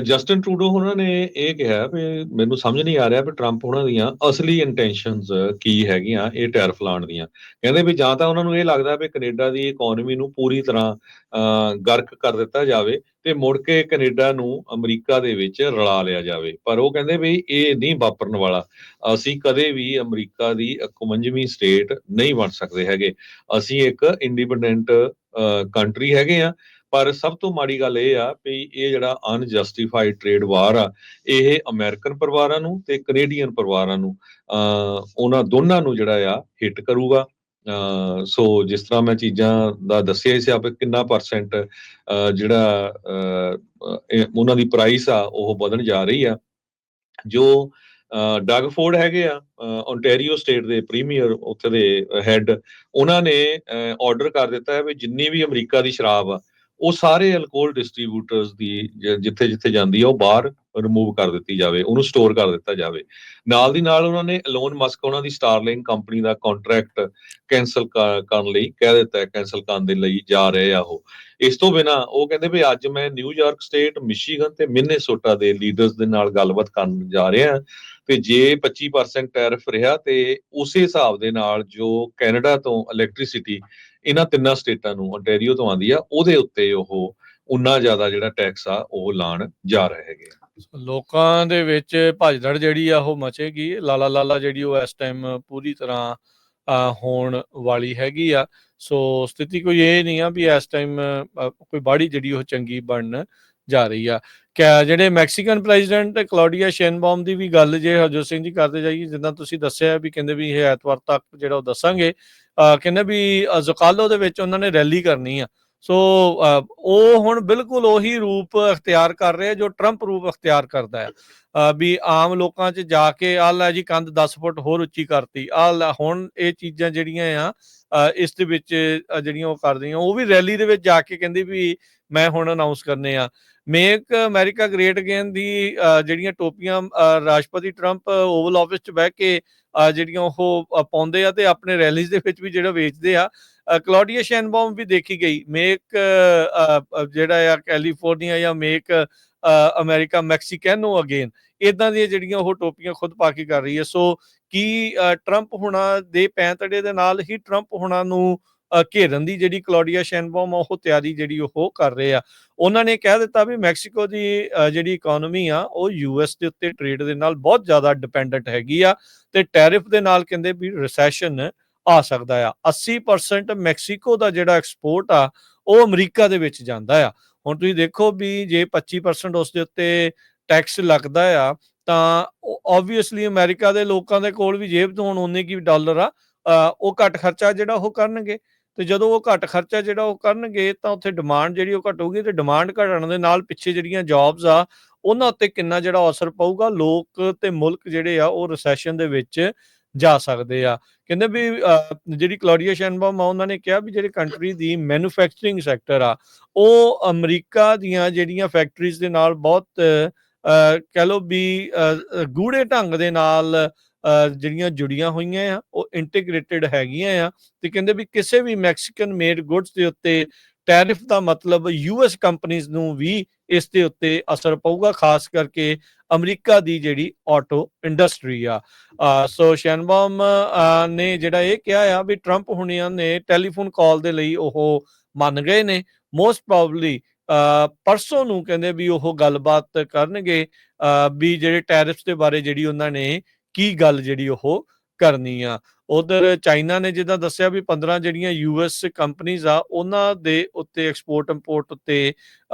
S1: ਜਸਟਿਨ ਟਰੂਡੋ ਉਹਨਾਂ ਨੇ ਇਹ ਕਿਹਾ ਵੀ ਮੈਨੂੰ ਸਮਝ ਨਹੀਂ ਆ ਰਿਹਾ ਵੀ ਟਰੰਪ ਉਹਨਾਂ ਦੀਆਂ ਅਸਲੀ ਇੰਟੈਂਸ਼ਨਸ ਕੀ ਹੈਗੀਆਂ ਇਹ ਟੈਰਿਫ ਲਾਉਣ ਦੀਆਂ। ਕਹਿੰਦੇ ਵੀ ਜਾਂ ਤਾਂ ਉਹਨਾਂ ਨੂੰ ਇਹ ਲੱਗਦਾ ਵੀ ਕੈਨੇਡਾ ਦੀ ਇਕਨੋਮੀ ਨੂੰ ਪੂਰੀ ਤਰ੍ਹਾਂ ਗਰਕ ਕਰ ਦਿੱਤਾ ਜਾਵੇ ਤੇ ਮੁੜ ਕੇ ਕੈਨੇਡਾ ਨੂੰ ਅਮਰੀਕਾ ਦੇ ਵਿੱਚ ਰਲਾ ਲਿਆ ਜਾਵੇ, ਪਰ ਉਹ ਕਹਿੰਦੇ ਵੀ ਇਹ ਨਹੀਂ ਵਾਪਰਨ ਵਾਲਾ। ਅਸੀਂ ਕਦੇ ਵੀ ਅਮਰੀਕਾ ਦੀ 51ਵੀਂ ਸਟੇਟ ਨਹੀਂ ਬਣ ਸਕਦੇ ਹੈਗੇ। ਅਸੀਂ ਇੱਕ ਇੰਡੀਪੈਂਡੈਂਟ ਕੰਟਰੀ ਹੈਗੇ ਆ। ਪਰ ਸਭ ਤੋਂ ਮਾੜੀ ਗੱਲ ਇਹ ਆ ਵੀ ਇਹ ਜਿਹੜਾ ਅਨਜਸਟੀਫਾਈਡ ਟ੍ਰੇਡ ਵਾਰ ਆ, ਇਹ ਅਮਰੀਕਨ ਪਰਿਵਾਰਾਂ ਨੂੰ ਤੇ ਕੈਨੇਡੀਅਨ ਪਰਿਵਾਰਾਂ ਨੂੰ, ਉਹਨਾਂ ਦੋਨਾਂ ਨੂੰ ਜਿਹੜਾ ਆ ਹਿੱਟ ਕਰੂਗਾ। ਸੋ ਜਿਸ ਤਰ੍ਹਾਂ ਮੈਂ ਚੀਜ਼ਾਂ ਦਾ ਦੱਸਿਆ ਸੀ ਆਪ, ਕਿੰਨਾ ਪਰਸੈਂਟ ਜਿਹੜਾ ਉਹਨਾਂ ਦੀ ਪ੍ਰਾਈਸ ਆ ਉਹ ਵਧਣ ਜਾ ਰਹੀ ਆ। ਜੋ ਡਗ ਫੋਰਡ ਹੈਗੇ ਆ, ਓਨਟਾਰੀਓ ਸਟੇਟ ਦੇ ਪ੍ਰੀਮੀਅਰ, ਉੱਥੇ ਦੇ ਹੈਡ, ਉਹਨਾਂ ਨੇ ਆਰਡਰ ਕਰ ਦਿੱਤਾ ਹੈ ਵੀ ਜਿੰਨੀ ਵੀ ਅਮਰੀਕਾ ਦੀ ਸ਼ਰਾਬ ਆ ਉਹ ਸਾਰੇ ਅਲਕੋਹਲ ਡਿਸਟਰੀਬਿਊਟਰਸ ਦੀ ਜਿੱਥੇ ਜਾਂਦੀ ਆ ਉਹ ਬਾਹਰ ਰਿਮੂਵ ਕਰ ਦਿੱਤੀ ਜਾਵੇ, ਉਹਨੂੰ ਸਟੋਰ ਕਰ ਦਿੱਤਾ ਜਾਵੇ। ਨਾਲ ਦੀ ਨਾਲ ਉਹਨਾਂ ਨੇ ਐਲੋਨ ਮਸਕ, ਉਹਨਾਂ ਦੀ ਸਟਾਰਲਿੰਕ ਕੰਪਨੀ ਦਾ ਕੰਟਰੈਕਟ ਕੈਂਸਲ ਕਰਨ ਲਈ ਕਹਿ ਦਿੱਤਾ, ਕੈਂਸਲ ਕਰਨ ਦੇ ਲਈ ਜਾ ਰਹੇ ਆ ਉਹ। ਇਸ ਤੋਂ ਬਿਨਾਂ ਉਹ ਕਹਿੰਦੇ ਵੀ ਅੱਜ ਮੈਂ ਨਿਊਯਾਰਕ ਸਟੇਟ, ਮਿਸ਼ੀਗਨ ਤੇ ਮਿਨੇਸੋਟਾ ਦੇ ਲੀਡਰਸ ਦੇ ਨਾਲ ਗੱਲਬਾਤ ਕਰਨ ਜਾ ਰਿਹਾ ਤੇ ਜੇ 25% ਟੈਰਿਫ ਰਿਹਾ ਤੇ ਉਸੇ ਹਿਸਾਬ ਦੇ ਨਾਲ ਜੋ ਕੈਨੇਡਾ ਤੋਂ ਇਲੈਕਟ੍ਰਿਸਿਟੀ ਇਹਨਾਂ ਤਿੰਨਾਂ ਸਟੇਟਾਂ ਨੂੰ, ਓਨਟਾਰੀਓ ਤੋਂ ਆਉਂਦੀ ਆ, ਉਹਦੇ ਉੱਤੇ ਉਹ ਉਨਾ ਜ਼ਿਆਦਾ ਜਿਹੜਾ ਟੈਕਸ ਆ ਉਹ ਲਾਉਣ ਜਾ ਰਹੇ ਹੈਗੇ ਆ।
S2: ਲੋਕਾਂ ਦੇ ਵਿੱਚ ਭਜਦੜ ਜਿਹੜੀ ਆ ਉਹ ਮਚੇਗੀ। ਲਾਲਾ ਜਿਹੜੀ ਉਹ ਇਸ ਟਾਈਮ ਪੂਰੀ ਤਰ੍ਹਾਂ ਹੋਣ ਵਾਲੀ ਹੈਗੀ ਆ। ਸੋ ਸਥਿਤੀ ਕੋਈ ਇਹ ਨਹੀਂ ਆ ਵੀ ਇਸ ਟਾਈਮ ਕੋਈ ਬਾੜੀ ਜਿਹੜੀ ਉਹ ਚੰਗੀ ਬਣਨ ਜਾ ਰਹੀ ਆ। ਜਿਹੜੇ ਮੈਕਸੀਕਨ ਪ੍ਰੈਜ਼ੀਡੈਂਟ ਕਲੌਡੀਆ ਸ਼ੇਨਬਾਮ ਦੀ ਵੀ ਗੱਲ ਜੇ ਹਰਜੋਤ ਸਿੰਘ ਜੀ ਕਰਦੇ ਜਾਈਏ, ਜਿੱਦਾਂ ਤੁਸੀਂ ਦੱਸਿਆ ਵੀ ਕਹਿੰਦੇ ਵੀ ਇਹ ਐਤਵਾਰ ਤੱਕ ਜਿਹੜਾ ਉਹ ਦੱਸਾਂਗੇ। ਕਹਿੰਦੇ ਵੀ ਜ਼ੁਕਾਲੋ ਦੇ ਵਿੱਚ ਉਹਨਾਂ ਨੇ ਰੈਲੀ ਕਰਨੀ ਆ। ਸੋ ਉਹ ਹੁਣ ਬਿਲਕੁਲ ਉਹੀ ਰੂਪ ਅਖਤਿਆਰ ਕਰ ਰਹੇ ਜੋ ਟਰੰਪ ਰੂਪ ਅਖਤਿਆਰ ਕਰਦਾ ਆ। ਵੀ ਆਮ ਲੋਕਾਂ 'ਚ ਜਾ ਕੇ ਆਹ ਲੈ ਜੀ ਕੰਧ 10 ਫੁੱਟ ਹੋਰ ਉੱਚੀ ਕਰਤੀ, ਹੁਣ ਇਹ ਚੀਜ਼ਾਂ ਜਿਹੜੀਆਂ ਆ ਇਸ ਦੇ ਵਿੱਚ ਜਿਹੜੀਆਂ ਉਹ ਕਰਦੀਆਂ, ਉਹ ਵੀ ਰੈਲੀ ਦੇ ਵਿੱਚ ਜਾ ਕੇ ਕਹਿੰਦੀ ਵੀ ਮੈਂ ਹੁਣ ਅਨਾਊਂਸ ਕਰਨੇ ਆ। ਮੇਕ ਅਮਰੀਕਾ ਗ੍ਰੇਟ ਅਗੇਨ ਦੀ ਜਿਹੜੀਆਂ ਟੋਪੀਆਂ ਰਾਸ਼ਟਰਪਤੀ ਟਰੰਪ ਓਵਲ ਆਫਿਸ 'ਚ ਬਹਿ ਕੇ ਜਿਹੜੀਆਂ ਉਹ ਪਾਉਂਦੇ ਆ ਤੇ ਆਪਣੇ ਰੈਲੀਜ਼ ਦੇ ਵਿੱਚ ਵੀ ਜਿਹੜਾ ਵੇਚਦੇ ਆ। ਕਲੌਡੀਆ ਸ਼ੇਨਬਾਮ ਵੀ ਦੇਖੀ ਗਈ ਮੇਕ ਜਿਹੜਾ ਆ ਕੈਲੀਫੋਰਨੀਆ ਜਾਂ ਮੇਕ ਅਮਰੀਕਾ ਮੈਕਸੀਕੈਨੋ ਅਗੇਨ, ਇਦਾਂ ਦੀਆਂ ਜਿਹੜੀਆਂ ਉਹ ਟੋਪੀਆਂ ਖੁਦ ਪਾ ਕੇ ਕਰ ਰਹੀ ਹੈ। ਸੋ ਕੀ ਟਰੰਪ ਹੁਣਾਂ ਦੇ ਪੈਂਤੜੇ ਦੇ ਨਾਲ ਹੀ ਟਰੰਪ ਹੁਣਾਂ ਨੂੰ ਘੇਰਨ ਦੀ ਜਿਹੜੀ ਕਲੌਡੀਆ ਸ਼ੇਨਬਾਮ ਉਹ ਤਿਆਰੀ ਜਿਹੜੀ ਉਹ ਕਰ ਰਹੇ ਆ। ਉਹਨਾਂ ਨੇ ਕਹਿ ਦਿੱਤਾ ਵੀ ਮੈਕਸੀਕੋ ਦੀ ਜਿਹੜੀ ਇਕਨੋਮੀ ਆ ਉਹ ਯੂਐਸ ਦੇ ਉੱਤੇ ਟ੍ਰੇਡ ਦੇ ਨਾਲ ਬਹੁਤ ਜ਼ਿਆਦਾ ਡਿਪੈਂਡੈਂਟ ਹੈਗੀ ਆ ਤੇ ਟੈਰਿਫ ਦੇ ਨਾਲ ਕਹਿੰਦੇ ਵੀ ਰਿਸੈਸ਼ਨ ਆ ਸਕਦਾ ਆ। 80% ਮੈਕਸੀਕੋ ਦਾ ਜਿਹੜਾ ਐਕਸਪੋਰਟ ਆ ਉਹ ਅਮਰੀਕਾ ਦੇ ਵਿੱਚ ਜਾਂਦਾ ਆ। ਹੁਣ ਤੁਸੀਂ ਦੇਖੋ ਵੀ ਜੇ 25% ਉਸ ਦੇ ਉੱਤੇ ਟੈਕਸ ਲੱਗਦਾ ਆ ਤਾਂ ਓਬਵੀਅਸਲੀ ਅਮਰੀਕਾ ਦੇ ਲੋਕਾਂ ਦੇ ਕੋਲ ਵੀ ਜੇਬ ਤੋਂ ਹੁਣ ਉਨੇ ਕੀ ਡਾਲਰ ਆ, ਉਹ ਘੱਟ ਖਰਚਾ ਜਿਹੜਾ ਉਹ ਕਰਨਗੇ। ਤੇ ਜਦੋਂ ਉਹ ਘੱਟ ਖਰਚਾ ਜਿਹੜਾ ਉਹ ਕਰਨਗੇ ਤਾਂ ਉੱਥੇ ਡਿਮਾਂਡ ਜਿਹੜੀ ਉਹ ਘਟੂਗੀ ਤੇ ਡਿਮਾਂਡ ਘਟਣ ਦੇ ਨਾਲ ਪਿੱਛੇ ਜਿਹੜੀਆਂ ਜੌਬਸ ਆ ਉਹਨਾਂ ਉੱਤੇ ਕਿੰਨਾ ਜਿਹੜਾ ਅਸਰ ਪਊਗਾ। ਲੋਕ ਤੇ ਮੁਲਕ ਜਿਹੜੇ ਆ ਉਹ ਰਿਸੈਸ਼ਨ ਦੇ ਵਿੱਚ ਜਾ ਸਕਦੇ ਆ। ਕਹਿੰਦੇ ਵੀ ਜਿਹੜੀ ਕਲੌਡੀਆ ਸ਼ੇਨਬਾਮ ਆ ਉਹਨਾਂ ਨੇ ਕਿਹਾ ਵੀ ਜਿਹੜੀ ਕੰਟਰੀ ਦੀ ਮੈਨੂਫੈਕਚਰਿੰਗ ਸੈਕਟਰ ਆ ਉਹ ਅਮਰੀਕਾ ਦੀਆਂ ਜਿਹੜੀਆਂ ਫੈਕਟਰੀਜ਼ ਦੇ ਨਾਲ ਬਹੁਤ ਕਹਿ ਲਓ ਵੀ ਗੂੜੇ ਢੰਗ ਦੇ ਨਾਲ ਜਿਹੜੀਆਂ ਜੁੜੀਆਂ ਹੋਈਆਂ ਆ, ਉਹ ਇੰਟੀਗ੍ਰੇਟਿਡ ਹੈਗੀਆਂ ਆ। ਤੇ ਕਹਿੰਦੇ ਵੀ ਕਿਸੇ ਵੀ ਮੈਕਸੀਕਨ ਮੇਡ ਗੁੱਡਸ ਦੇ ਉੱਤੇ ਟੈਰਿਫ ਦਾ ਮਤਲਬ ਯੂਐਸ ਕੰਪਨੀਜ਼ ਨੂੰ ਵੀ ਇਸ ਦੇ ਉੱਤੇ ਅਸਰ ਪਊਗਾ, ਖਾਸ ਕਰਕੇ ਅਮਰੀਕਾ ਦੀ ਜਿਹੜੀ ਆਟੋ ਇੰਡਸਟਰੀ ਆ। ਸੋ ਸ਼ੇਨਬਾਮ ਨੇ ਜਿਹੜਾ ਇਹ ਕਿਹਾ ਆ ਵੀ ਟਰੰਪ ਹੁਣਿਆਂ ਨੇ ਟੈਲੀਫੋਨ ਕਾਲ ਦੇ ਲਈ ਉਹ ਮੰਨ ਗਏ ਨੇ। ਮੋਸਟ ਪ੍ਰੋਬਬਲੀ ਪਰਸੋਂ ਨੂੰ ਕਹਿੰਦੇ ਵੀ ਉਹ ਗੱਲਬਾਤ ਕਰਨਗੇ ਵੀ ਜਿਹੜੇ ਟੈਰਿਫਸ ਦੇ ਬਾਰੇ ਜਿਹੜੀ ਉਹਨਾਂ ਨੇ ਕੀ ਗੱਲ ਜਿਹੜੀ ਉਹ ਕਰਨੀ ਆ। ਉਧਰ ਚਾਈਨਾ ਨੇ ਜਿੱਦਾਂ ਦੱਸਿਆ ਵੀ 15 ਜਿਹੜੀਆਂ ਯੂਐਸ ਕੰਪਨੀਜ਼ ਆ ਉਹਨਾਂ ਦੇ ਉੱਤੇ ਐਕਸਪੋਰਟ ਇੰਪੋਰਟ ਉੱਤੇ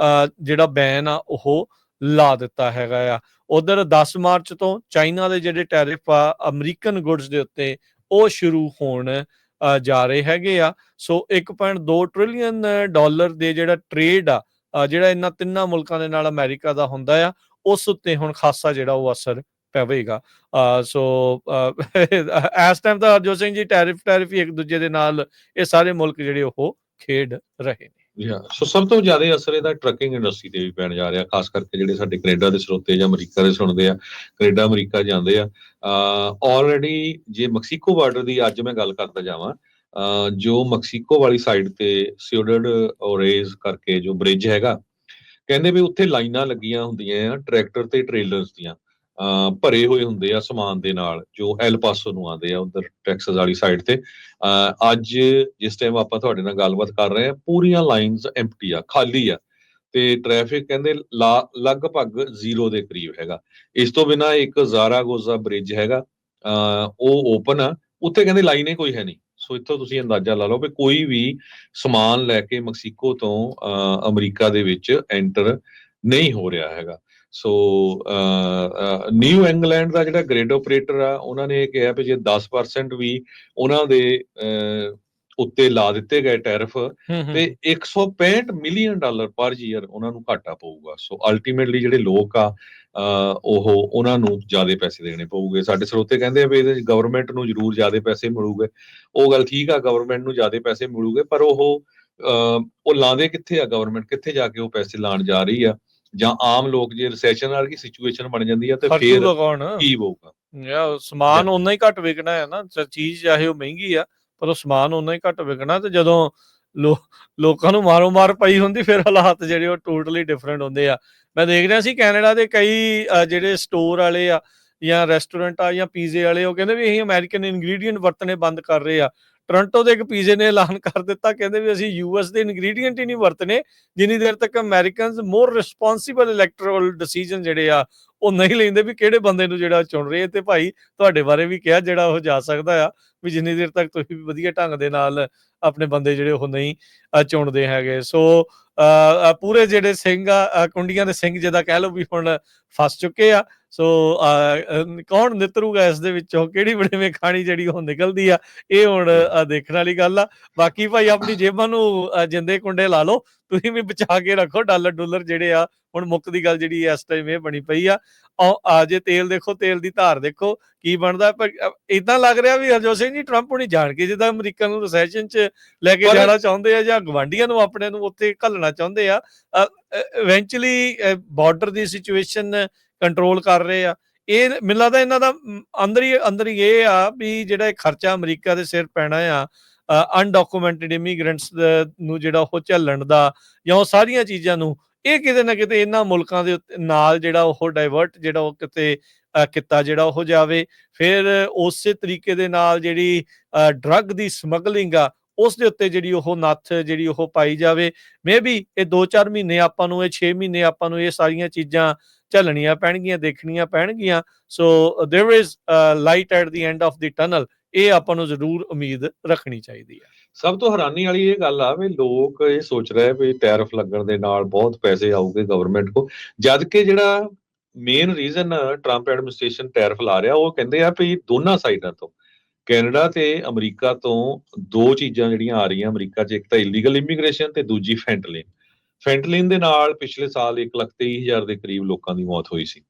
S2: ਜਿਹੜਾ ਬੈਨ ਆ ਉਹ ਲਾ ਦਿੱਤਾ ਹੈਗਾ ਆ। ਉਧਰ 10 ਮਾਰਚ ਤੋਂ ਚਾਈਨਾ ਦੇ ਜਿਹੜੇ ਟੈਰਿਫ ਆ ਅਮਰੀਕਨ ਗੁੱਡਸ ਦੇ ਉੱਤੇ ਉਹ ਸ਼ੁਰੂ ਹੋਣ ਜਾ ਰਹੇ ਹੈਗੇ ਆ। ਸੋ 1.2 ਟ੍ਰਿਲੀਅਨ ਡਾਲਰ ਦੇ ਜਿਹੜਾ ਟ੍ਰੇਡ ਆ ਜਿਹੜਾ ਇਹਨਾਂ ਤਿੰਨਾਂ ਮੁਲਕਾਂ ਦੇ ਨਾਲ ਅਮਰੀਕਾ ਦਾ ਹੁੰਦਾ ਆ, ਉਸ ਉੱਤੇ ਹੁਣ ਖਾਸਾ ਜਿਹੜਾ ਉਹ ਅਸਰ ਪਵੇਗਾ। ਸੋ ਇਸ ਟਾਈਮ ਤਾਂ ਹਰਜੋਤ ਸਿੰਘ ਜੀ ਟੈਰਿਫ ਹੀ ਇੱਕ ਦੂਜੇ ਦੇ ਨਾਲ ਇਹ ਸਾਰੇ ਮੁਲਕ ਜਿਹੜੇ ਉਹ ਖੇਡ ਰਹੇ ਨੇ।
S1: ਸੋ ਸਭ ਤੋਂ ਜ਼ਿਆਦਾ ਅਸਰ ਇਹਦਾ ਟਰੱਕਿੰਗ ਇੰਡਸਟਰੀ ਤੇ ਵੀ ਪੈਣ ਜਾ ਰਿਹਾ, ਖਾਸ ਕਰਕੇ ਜਿਹੜੇ ਸਾਡੇ ਕੈਨੇਡਾ ਦੇ ਸਰੋਤੇ ਜਾਂ ਅਮਰੀਕਾ ਦੇ ਸੁਣਦੇ ਆ, ਕੈਨੇਡਾ ਅਮਰੀਕਾ ਜਾਂਦੇ ਆ। ਆਲਰੇਡੀ ਜੇ ਮੈਕਸੀਕੋ ਬਾਰਡਰ ਦੀ ਅੱਜ ਮੈਂ ਗੱਲ ਕਰਦਾ ਜਾਵਾਂ, ਜੋ ਮੈਕਸੀਕੋ ਵਾਲੀ ਸਾਈਡ ਤੇ ਸਿਊਡਡ ਓਰੇਜ਼ ਕਰਕੇ ਜੋ ਬ੍ਰਿਜ ਹੈਗਾ, ਕਹਿੰਦੇ ਵੀ ਉੱਥੇ ਲਾਈਨਾਂ ਲੱਗੀਆਂ ਹੁੰਦੀਆਂ ਆ ਟਰੈਕਟਰ ਤੇ ਟ੍ਰੇਲਰਸ ਦੀਆਂ, ਭਰੇ ਹੋਏ ਹੁੰਦੇ ਆ ਸਮਾਨ ਦੇ ਨਾਲ, ਜੋ ਐਲ ਪਾਸੋ ਨੂੰ ਆਉਂਦੇ ਆ ਉਧਰ ਟੈਕਸਸ ਵਾਲੀ ਸਾਈਡ ਤੇ। ਅੱਜ ਜਿਸ ਟਾਈਮ ਆਪਾਂ ਤੁਹਾਡੇ ਨਾਲ ਗੱਲਬਾਤ ਕਰ ਰਹੇ ਆ, ਪੂਰੀਆਂ ਲਾਈਨਸ ਐਮਪਟੀ ਆ, ਖਾਲੀ ਆ, ਤੇ ਟ੍ਰੈਫਿਕ ਕਹਿੰਦੇ ਲਗਭਗ ਜ਼ੀਰੋ ਦੇ ਕਰੀਬ ਹੈਗਾ। ਇਸ ਤੋਂ ਬਿਨਾਂ ਇੱਕ ਜ਼ਾਰਾਗੋਜ਼ਾ ਬ੍ਰਿਜ ਹੈਗਾ, ਉਹ ਓਪਨ ਆ, ਉੱਥੇ ਕਹਿੰਦੇ ਲਾਈਨ ਹੀ ਕੋਈ ਹੈ ਨਹੀਂ। ਸੋ ਇੱਥੋਂ ਤੁਸੀਂ ਅੰਦਾਜ਼ਾ ਲਾ ਲਓ ਵੀ ਕੋਈ ਵੀ ਸਮਾਨ ਲੈ ਕੇ ਮੈਕਸੀਕੋ ਤੋਂ ਅਮਰੀਕਾ ਦੇ ਵਿੱਚ ਐਂਟਰ ਨਹੀਂ ਹੋ ਰਿਹਾ ਹੈਗਾ। ਸੋ ਨਿਊ ਇੰਗਲੈਂਡ ਦਾ ਜਿਹੜਾ ਗ੍ਰਿਡ ਆਪਰੇਟਰ ਆ, ਉਹਨਾਂ ਨੇ ਇਹ ਕਿਹਾ ਵੀ ਜੇ 10% ਵੀ ਉਹਨਾਂ ਦੇ ਉੱਤੇ ਲਾ ਦਿੱਤੇ ਗਏ ਟੈਰਿਫ ਤੇ $165 ਮਿਲੀਅਨ ਪਰ ਈਅਰ ਉਹਨਾਂ ਨੂੰ ਘਾਟਾ ਪਊਗਾ। ਸੋ ਅਲਟੀਮੇਟਲੀ ਜਿਹੜੇ ਲੋਕ ਆ ਉਹਨਾਂ ਨੂੰ ਜ਼ਿਆਦਾ ਪੈਸੇ ਦੇਣੇ ਪਊਗੇ। ਸਾਡੇ ਸਰੋਤੇ ਕਹਿੰਦੇ ਆ ਵੀ ਇਹਦੇ ਗਵਰਨਮੈਂਟ ਨੂੰ ਜ਼ਰੂਰ ਜ਼ਿਆਦਾ ਪੈਸੇ ਮਿਲੂਗੇ। ਉਹ ਗੱਲ ਠੀਕ ਆ, ਗਵਰਨਮੈਂਟ ਨੂੰ ਜ਼ਿਆਦਾ ਪੈਸੇ ਮਿਲੂਗੇ, ਪਰ ਉਹ ਲਾਉਂਦੇ ਕਿੱਥੇ ਆ? ਗਵਰਨਮੈਂਟ ਕਿੱਥੇ ਜਾ ਕੇ ਉਹ ਪੈਸੇ ਲਾਉਣ ਜਾ ਰਹੀ ਆ? ਜਾਂ ਆਮ ਲੋਕ ਜੇ ਰਿਸੈਸ਼ਨ ਵਰਗੀ ਸਿਚੁਏਸ਼ਨ ਬਣ ਜਾਂਦੀ ਆ ਤੇ ਫਿਰ ਕੀ ਹੋਊਗਾ?
S2: ਸਮਾਨ ਓਨਾ ਹੀ ਘੱਟ ਵਿਕਣਾ ਹੈ ਨਾ, ਚੀਜ਼ ਚਾਹੇ ਉਹ ਮਹਿੰਗੀ ਆ ਪਰ ਉਹ ਸਮਾਨ ਓਨਾ ਹੀ ਘੱਟ ਵਿਕਣਾ। ਤੇ ਜਦੋਂ ਲੋਕਾਂ ਨੂੰ ਮਾਰੋ ਮਾਰ ਪਈ ਹੁੰਦੀ ਫਿਰ ਹਾਲਾਤ ਜਿਹੜੇ ਉਹ ਟੋਟਲੀ ਡਿਫਰੈਂਟ ਹੁੰਦੇ ਆ। ਮੈਂ ਦੇਖ ਰਿਹਾ ਸੀ ਕੈਨੇਡਾ ਦੇ ਕਈ ਜਿਹੜੇ ਸਟੋਰ ਵਾਲੇ ਆ ਜਾਂ ਰੈਸਟੋਰੈਂਟ ਆ ਜਾਂ ਪੀਜ਼ੇ ਵਾਲੇ, ਉਹ ਕਹਿੰਦੇ ਵੀ ਅਸੀਂ ਅਮਰੀਕਨ ਇਨਗਰੀਡੀਐਂਟ ਵਰਤਣੇ ਬੰਦ ਕਰ ਰਹੇ ਆ। ਟੋਰਾਂਟੋ ਦੇ ਇੱਕ ਪੀਜ਼ੇ ਨੇ ਐਲਾਨ ਕਰ ਦਿੱਤਾ, ਕਹਿੰਦੇ ਵੀ ਅਸੀਂ ਯੂਐਸ ਦੇ ਇਨਗਰੀਡੀਐਂਟ ਹੀ ਨਹੀਂ ਵਰਤਣੇ ਜਿੰਨੀ ਦੇਰ ਤੱਕ ਅਮਰੀਕਨਸ ਮੋਰ ਰਿਸਪੌਂਸਿਬਲ ਇਲੈਕਟੋਰਲ ਡਿਸੀਜਨ ਜਿਹੜੇ ਆ ਉਹ ਨਹੀਂ ਲੈਂਦੇ ਵੀ ਕਿਹੜੇ ਬੰਦੇ ਨੂੰ ਜਿਹੜਾ ਚੁਣ ਰਹੇ। ਤੇ ਭਾਈ ਤੁਹਾਡੇ ਬਾਰੇ ਵੀ ਕਿਹਾ ਜਿਹੜਾ ਉਹ ਜਾ ਸਕਦਾ ਆ ਵੀ ਜਿੰਨੀ ਦੇਰ ਤੱਕ ਤੁਸੀਂ ਵਧੀਆ ਢੰਗ ਦੇ ਨਾਲ ਆਪਣੇ ਬੰਦੇ ਜਿਹੜੇ ਉਹ ਨਹੀਂ ਚੁਣਦੇ ਹੈਗੇ। ਸੋ ਪੂਰੇ ਜਿਹੜੇ ਸਿੰਘ ਆ ਕੁੰਡੀਆਂ ਦੇ ਸਿੰਘ ਜਿੱਦਾਂ ਕਹਿ ਲਓ ਵੀ ਹੁਣ ਫਸ ਚੁੱਕੇ ਆ। ਸੋ ਕੌਣ ਨਿਤਰੂਗਾ ਇਸ ਦੇ ਵਿੱਚੋਂ, ਕਿਹੜੀ ਵੜੇਵੇਂ ਖਾਣੀ ਜਿਹੜੀ ਉਹ ਨਿਕਲਦੀ ਆ, ਇਹ ਹੁਣ ਦੇਖਣ ਵਾਲੀ ਗੱਲ ਆ। ਬਾਕੀ ਭਾਈ ਆਪਣੀ ਜੇਬਾਂ ਨੂੰ ਜਿੰਦੇ ਕੁੰਡੇ ਲਾ ਲਓ, ਤੁਸੀਂ ਵੀ ਬਚਾ ਕੇ ਰੱਖੋ ਡਾਲਰ ਡੁਲਰ ਜਿਹੜੇ ਆ। ਹੁਣ ਮੁੱਕ ਦੀ ਗੱਲ ਜਿਹੜੀ ਇਸ ਟਾਈਮ ਇਹ ਬਣੀ ਪਈ ਆ। ਜੇ ਤੇਲ ਦੇਖੋ, ਤੇਲ ਦੀ ਧਾਰ ਦੇਖੋ ਕੀ ਬਣਦਾ। ਪਰ ਏਦਾਂ ਲੱਗ ਰਿਹਾ ਵੀ ਹਰਜੋਤ ਸਿੰਘ ਜੀ ਟਰੰਪ ਹੁਣੀ ਜਾਣ ਕੇ ਜਿੱਦਾਂ ਅਮਰੀਕਾ ਨੂੰ ਰਿਸੈਸ਼ਨ 'ਚ ਲੈ ਕੇ ਜਾਣਾ ਚਾਹੁੰਦੇ ਆ ਜਾਂ ਗਵਾਂਢੀਆਂ ਨੂੰ ਆਪਣੇ ਨੂੰ ਉੱਥੇ ਘੱਲਣਾ ਚਾਹੁੰਦੇ ਆ। ਇਵੈਂਚੁਅਲੀ ਬਾਰਡਰ ਦੀ ਸਿਚੁਏਸ਼ਨ ਕੰਟਰੋਲ ਕਰ ਰਹੇ ਆ। ਇਹ ਮੈਨੂੰ ਲੱਗਦਾ ਇਹਨਾਂ ਦਾ ਅੰਦਰ ਹੀ ਇਹ ਆ ਵੀ ਜਿਹੜਾ ਇਹ ਖਰਚਾ ਅਮਰੀਕਾ ਦੇ ਸਿਰ ਪੈਣਾ ਆ ਅਨਡਾਕੂਮੈਂਟਡ ਇਮੀਗ੍ਰੈਂਟਸ ਨੂੰ ਜਿਹੜਾ ਉਹ ਝੱਲਣ ਦਾ ਜਾਂ ਉਹ ਸਾਰੀਆਂ ਚੀਜ਼ਾਂ ਨੂੰ, ਇਹ ਕਿਤੇ ਨਾ ਕਿਤੇ ਇਹਨਾਂ ਮੁਲਕਾਂ ਦੇ ਨਾਲ ਜਿਹੜਾ ਉਹ ਡਾਇਵਰਟ ਜਿਹੜਾ ਉਹ ਕਿਤੇ ਕੀਤਾ ਜਿਹੜਾ ਉਹ ਜਾਵੇ। ਫਿਰ ਉਸੇ ਤਰੀਕੇ ਦੇ ਨਾਲ ਜਿਹੜੀ ਡਰੱਗ ਦੀ ਸਮਗਲਿੰਗ ਆ ਉਸ ਦੇ ਉੱਤੇ ਜਿਹੜੀ ਉਹ ਨੱਥ ਜਿਹੜੀ ਉਹ ਪਾਈ ਜਾਵੇ। ਮੇ ਬੀ ਇਹ 2-4 ਮਹੀਨੇ ਆਪਾਂ ਨੂੰ, ਇਹ 6 ਮਹੀਨੇ ਆਪਾਂ ਨੂੰ ਇਹ ਸਾਰੀਆਂ ਚੀਜ਼ਾਂ ਝੱਲਣੀਆਂ ਪੈਣਗੀਆਂ, ਦੇਖਣੀਆਂ ਪੈਣਗੀਆਂ। So there is light at the end of the tunnel, ਇਹ ਆਪਾਂ ਨੂੰ ਜ਼ਰੂਰ ਉਮੀਦ ਰੱਖਣੀ ਚਾਹੀਦੀ ਹੈ।
S1: ਸਭ ਤੋਂ ਹੈਰਾਨੀ ਵਾਲੀ ਇਹ ਗੱਲ ਆ ਵੀ ਲੋਕ ਇਹ ਸੋਚ ਰਹੇ ਵੀ ਟੈਰਿਫ ਲੱਗਣ ਦੇ ਨਾਲ ਬਹੁਤ ਪੈਸੇ ਆਉਗੇ ਗਵਰਨਮੈਂਟ ਕੋ, ਜਦ ਕਿ ਜਿਹੜਾ main reason Trump administration tariff ਲਾ ਰਿਹਾ ਉਹ ਕਹਿੰਦੇ ਆ ਵੀ ਦੋਨਾਂ ਸਾਈਡਾਂ ਤੋਂ, ਕੈਨੇਡਾ ਤੇ ਅਮਰੀਕਾ ਤੋਂ ਦੋ ਚੀਜ਼ਾਂ ਜਿਹੜੀਆਂ ਆ ਰਹੀਆਂ ਅਮਰੀਕਾ 'ਚ, ਇੱਕ ਤਾਂ ਇਲੀਗਲ ਇਮੀਗ੍ਰੇਸ਼ਨ ਤੇ ਦੂਜੀ ਫੈਂਟਲਿਨ। ਫੈਂਟਲਿਨ ਦੇ ਨਾਲ ਪਿਛਲੇ ਸਾਲ 1,23,000 ਦੇ ਕਰੀਬ ਲੋਕਾਂ ਦੀ ਮੌਤ ਹੋਈ ਸੀ।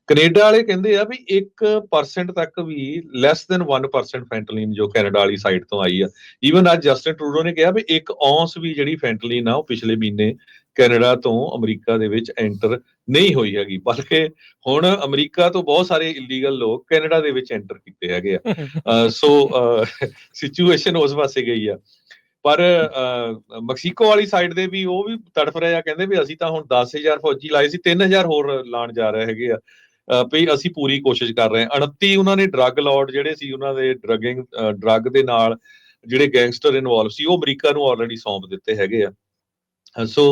S1: ਕੈਨੇਡਾ ਵਾਲੇ ਕਹਿੰਦੇ ਆ ਵੀ 1% ਤੱਕ ਵੀ ਲੈਸ ਦੈਨ 1% ਫੈਂਟਲਿਨ ਜੋ ਕੈਨੇਡਾ ਵਾਲੀ ਸਾਈਡ ਤੋਂ ਆਈ ਆ। ਈਵਨ ਅੱਜ ਜਸਟਿਨ ਟਰੂਡੋ ਨੇ ਕਿਹਾ ਵੀ 1 ਔਂਸ ਵੀ ਜਿਹੜੀ ਫੈਂਟਲਿਨ ਆ ਉਹ ਪਿਛਲੇ ਮਹੀਨੇ ਕੈਨੇਡਾ ਤੋਂ ਅਮਰੀਕਾ ਦੇ ਵਿੱਚ ਐਂਟਰ ਨਹੀਂ ਹੋਈ ਹੈਗੀ, ਬਲਕਿ ਹੁਣ ਅਮਰੀਕਾ ਤੋਂ ਬਹੁਤ ਸਾਰੇ ਇਲੀਗਲ ਲੋਕ ਕੈਨੇਡਾ ਦੇ ਵਿੱਚ ਐਂਟਰ ਕੀਤੇ ਹੈਗੇ ਆ। ਸੋ ਸਿਚੁਏਸ਼ਨ ਉਸ ਪਾਸੇ ਗਈ ਆ। ਪਰ ਮੈਕਸੀਕੋ ਵਾਲੀ ਸਾਈਡ ਦੇ ਵੀ ਉਹ ਵੀ ਤੜਫ ਰਹੇ ਆ, ਕਹਿੰਦੇ ਵੀ ਅਸੀਂ ਤਾਂ ਹੁਣ 10,000 ਫੌਜੀ ਲਾਏ ਸੀ, 3,000 ਹੋਰ ਲਾਣ ਜਾ ਰਹੇ ਹੈਗੇ ਆ। ਵੀ ਅਸੀਂ ਪੂਰੀ ਕੋਸ਼ਿਸ਼ ਕਰ ਰਹੇ ਹਾਂ। 29 ਉਹਨਾਂ ਨੇ ਡਰੱਗ ਲਾਰਡ ਜਿਹੜੇ ਸੀ, ਉਹਨਾਂ ਦੇ ਡਰੱਗ ਦੇ ਨਾਲ ਜਿਹੜੇ ਗੈਂਗਸਟਰ ਇਨਵੋਲਵ ਸੀ ਉਹ ਅਮਰੀਕਾ ਨੂੰ ਆਲਰੇਡੀ ਸੌਂਪ ਦਿੱਤੇ ਹੈਗੇ ਆ। ਸੋ